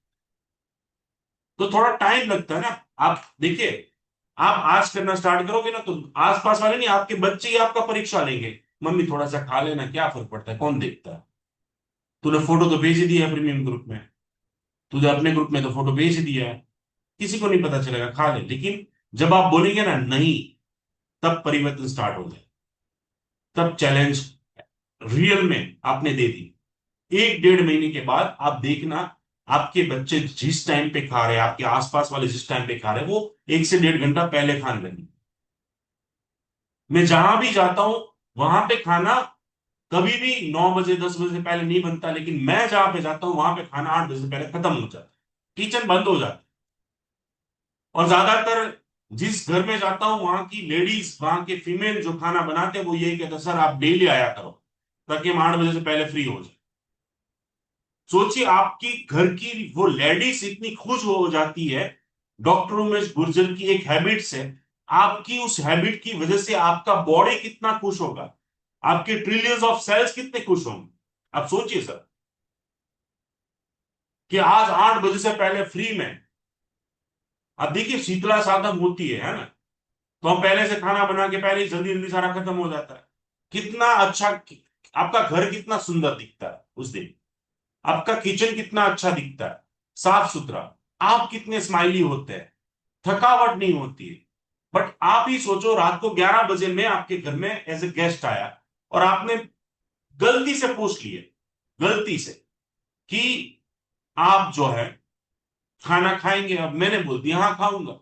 तो थोड़ा टाइम लगता है ना। आप देखिए, आप आज करना स्टार्ट करोगे ना, तो आसपास वाले नहीं, आपके बच्चे ही आपका परीक्षा लेंगे। मम्मी थोड़ा सा खा लेना, क्या फर्क पड़ता है, कौन देखता है, तूने फोटो तो भेज ही दिया है प्रीमियम ग्रुप में, तुझे अपने ग्रुप में तो फोटो भेज ही दिया है, किसी को नहीं पता चलेगा, खा ले। लेकिन जब आप बोलेंगे ना नहीं, तब परिवर्तन स्टार्ट हो जाए, तब चैलेंज रियल में आपने दे दी। 1-1.5 महीने के बाद आप देखना, आपके बच्चे जिस टाइम पे खा रहे हैं, आपके आसपास वाले जिस टाइम पे खा रहे हैं, वो 1 से 1.5 घंटा पहले खाने लगे। मैं जहां भी जाता हूं वहां पे खाना कभी भी 9 बजे 10 बजे से पहले नहीं बनता, लेकिन मैं जहां पे जाता हूं वहां पे खाना 8 बजे से पहले खत्म हो जाता है, किचन बंद हो जाता है। और ज्यादातर जिस घर में जाता हूं वहां की लेडीज, वहां के फीमेल जो खाना बनाते हैं, वो यही कहते हैं, सर आप डेली आया करो ताकि हम 8 बजे से पहले फ्री हो जाए। सोचिए आपकी घर की वो लेडीज इतनी खुश हो जाती है डॉक्टर उमेश गुर्जर की एक हैबिट से, आपकी उस हैबिट की वजह से आपका बॉडी कितना खुश होगा, आपके ट्रिलियंस ऑफ सेल्स कितने खुश होंगे। आप सोचिए सर कि आज 8 बजे से पहले फ्री में, अब देखिए शीतला साधन होती है ना, तो हम पहले से खाना बना के पहले ही जल्दी जल्दी सारा खत्म हो जाता है। कितना अच्छा, आपका घर कितना सुंदर दिखता है उस दिन, आपका किचन कितना अच्छा दिखता है, साफ सुथरा, आप कितने स्माइली होते हैं, थकावट नहीं होती है। बट आप ही सोचो रात को 11 बजे में आपके घर में एज ए गेस्ट आया और आपने गलती से पूछ लिए, गलती से, कि आप जो है खाना खाएंगे। अब मैंने बोल दिया हाँ खाऊंगा।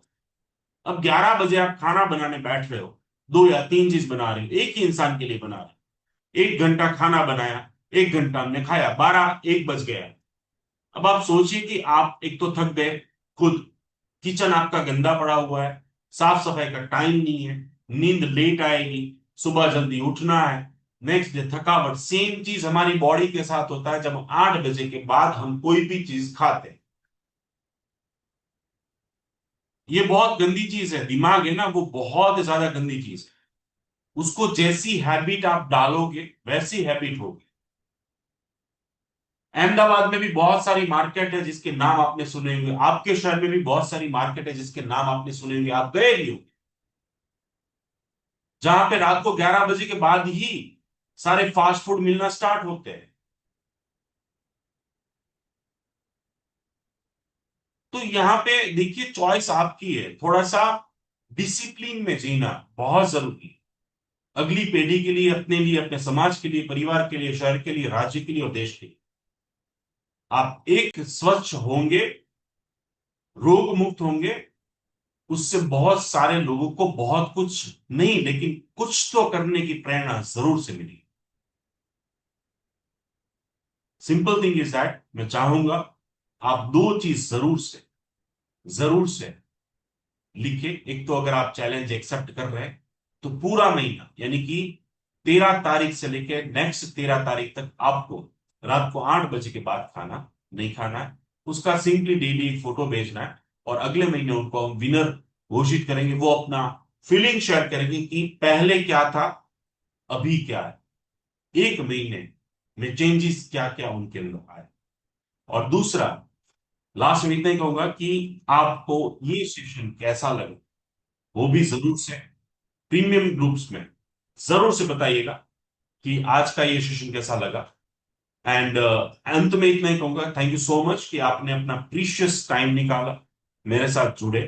अब 11 बजे आप खाना बनाने बैठ रहे हो, 2 या 3 चीज बना रहे हो, एक ही इंसान के लिए बना रहे हो, 1 घंटा खाना बनाया, 1 घंटा हमने खाया, 12-1 बज गया। अब आप सोचिए कि आप एक तो थक गए खुद, किचन आपका गंदा पड़ा हुआ है, साफ सफाई का टाइम नहीं है, नींद लेट आएगी, सुबह जल्दी उठना है, नेक्स्ट डे थकावट। सेम चीज हमारी बॉडी के साथ होता है जब 8 बजे के बाद हम कोई भी चीज खाते हैं। ये बहुत गंदी चीज है, दिमाग है ना वो बहुत ज्यादा गंदी चीज है, उसको जैसी हैबिट आप डालोगे वैसी हैबिट होगी। अहमदाबाद में भी बहुत सारी मार्केट है जिसके नाम आपने सुने होंगे, आपके शहर में भी बहुत सारी मार्केट है जिसके नाम आपने सुने होंगे, आप गए भी होंगे, जहां पे रात को 11 बजे के बाद ही सारे फास्ट फूड मिलना स्टार्ट होते हैं। तो यहां पे देखिए चॉइस आपकी है, थोड़ा सा डिसिप्लिन में जीना बहुत जरूरी है, अगली पीढ़ी के लिए, अपने लिए, अपने समाज के लिए, परिवार के लिए, शहर के लिए, राज्य के लिए और देश के लिए। आप एक स्वच्छ होंगे, रोग मुक्त होंगे, उससे बहुत सारे लोगों को बहुत कुछ नहीं लेकिन कुछ तो करने की प्रेरणा जरूर से मिली। सिंपल थिंग इज दैट मैं चाहूंगा आप 2 चीज जरूर से लिखे। एक तो अगर आप चैलेंज एक्सेप्ट कर रहे हैं तो पूरा महीना यानी कि 13 तारीख से लेकर नेक्स्ट 13 तारीख तक आपको रात को 8 बजे के बाद खाना नहीं खाना है, उसका सिंपली डेली फोटो भेजना है और अगले महीने उनको हम विनर घोषित करेंगे। वो अपना फीलिंग शेयर करेंगे कि पहले क्या था, अभी क्या है, 1 महीने में चेंजेस क्या क्या उनके अंदर आए। और दूसरा, लास्ट में इतना ही कहूंगा कि आपको ये सेशन कैसा लगा वो भी जरूर से प्रीमियम ग्रुप्स में जरूर से बताइएगा कि आज का ये सेशन कैसा लगा। एंड अंत में इतना ही कहूंगा, थैंक यू सो मच कि आपने अपना प्रीशियस टाइम निकाला, मेरे साथ जुड़े,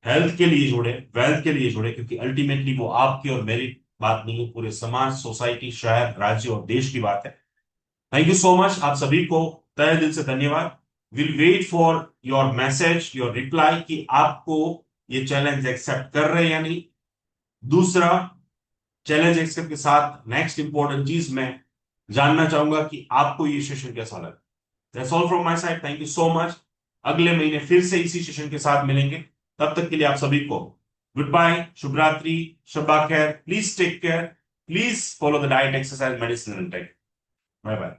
हेल्थ के लिए जुड़े, वेल्थ के लिए जुड़े, क्योंकि अल्टीमेटली वो आपकी और मेरी बात नहीं है, पूरे समाज, सोसाइटी, शहर, राज्य और देश की बात है। थैंक यू सो मच, आप सभी को तहे दिल से धन्यवाद। Will wait for your message, your reply कि आपको ये चैलेंज एक्सेप्ट कर रहे हैं या नहीं। दूसरा, चैलेंज एक्सेप्ट के साथ नेक्स्ट इंपॉर्टेंट चीज मैं जानना चाहूंगा कि आपको ये सेशन कैसा लगा। That's all from my side, thank you so much. अगले महीने फिर से इसी सेशन के साथ मिलेंगे, तब तक के लिए आप सभी को गुड बाय, शुभ रात्रि, शब्बा खैर, please take care, please follow the diet, exercise, medicine and take. Bye bye.